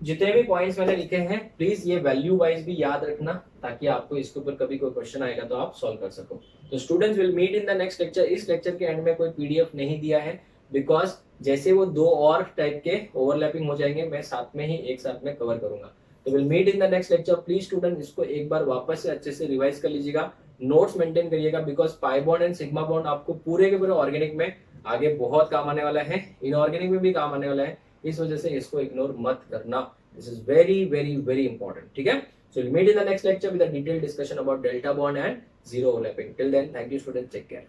जितने भी पॉइंट्स मैंने लिखे हैं प्लीज ये वैल्यू वाइज भी याद रखना, ताकि आपको इसके ऊपर कभी कोई क्वेश्चन आएगा तो आप सॉल्व कर सको। तो students will meet in the next lecture. इस लेक्चर के एंड में कोई पीडीएफ नहीं दिया है, बिकॉज जैसे वो 2 और टाइप के ओवरलैपिंग हो जाएंगे, मैं साथ में ही एक साथ में कवर करूंगा। तो will meet in the next lecture. Please student इसको एक बार वापस से अच्छे से रिवाइज कर लीजिएगा, नोट्स मेंटेन करिएगा, because pi bond and sigma bond आपको पूरे के पूरे ऑर्गेनिक में आगे बहुत काम आने वाला है, इनऑर्गेनिक में भी काम आने वाला है। इस वजह से इसको इग्नोर मत करना। This is very, very, very important. ठीक है? So we'll meet in the next lecture with a detailed discussion about delta bond and zero overlapping. Till then, thank you students. Take care.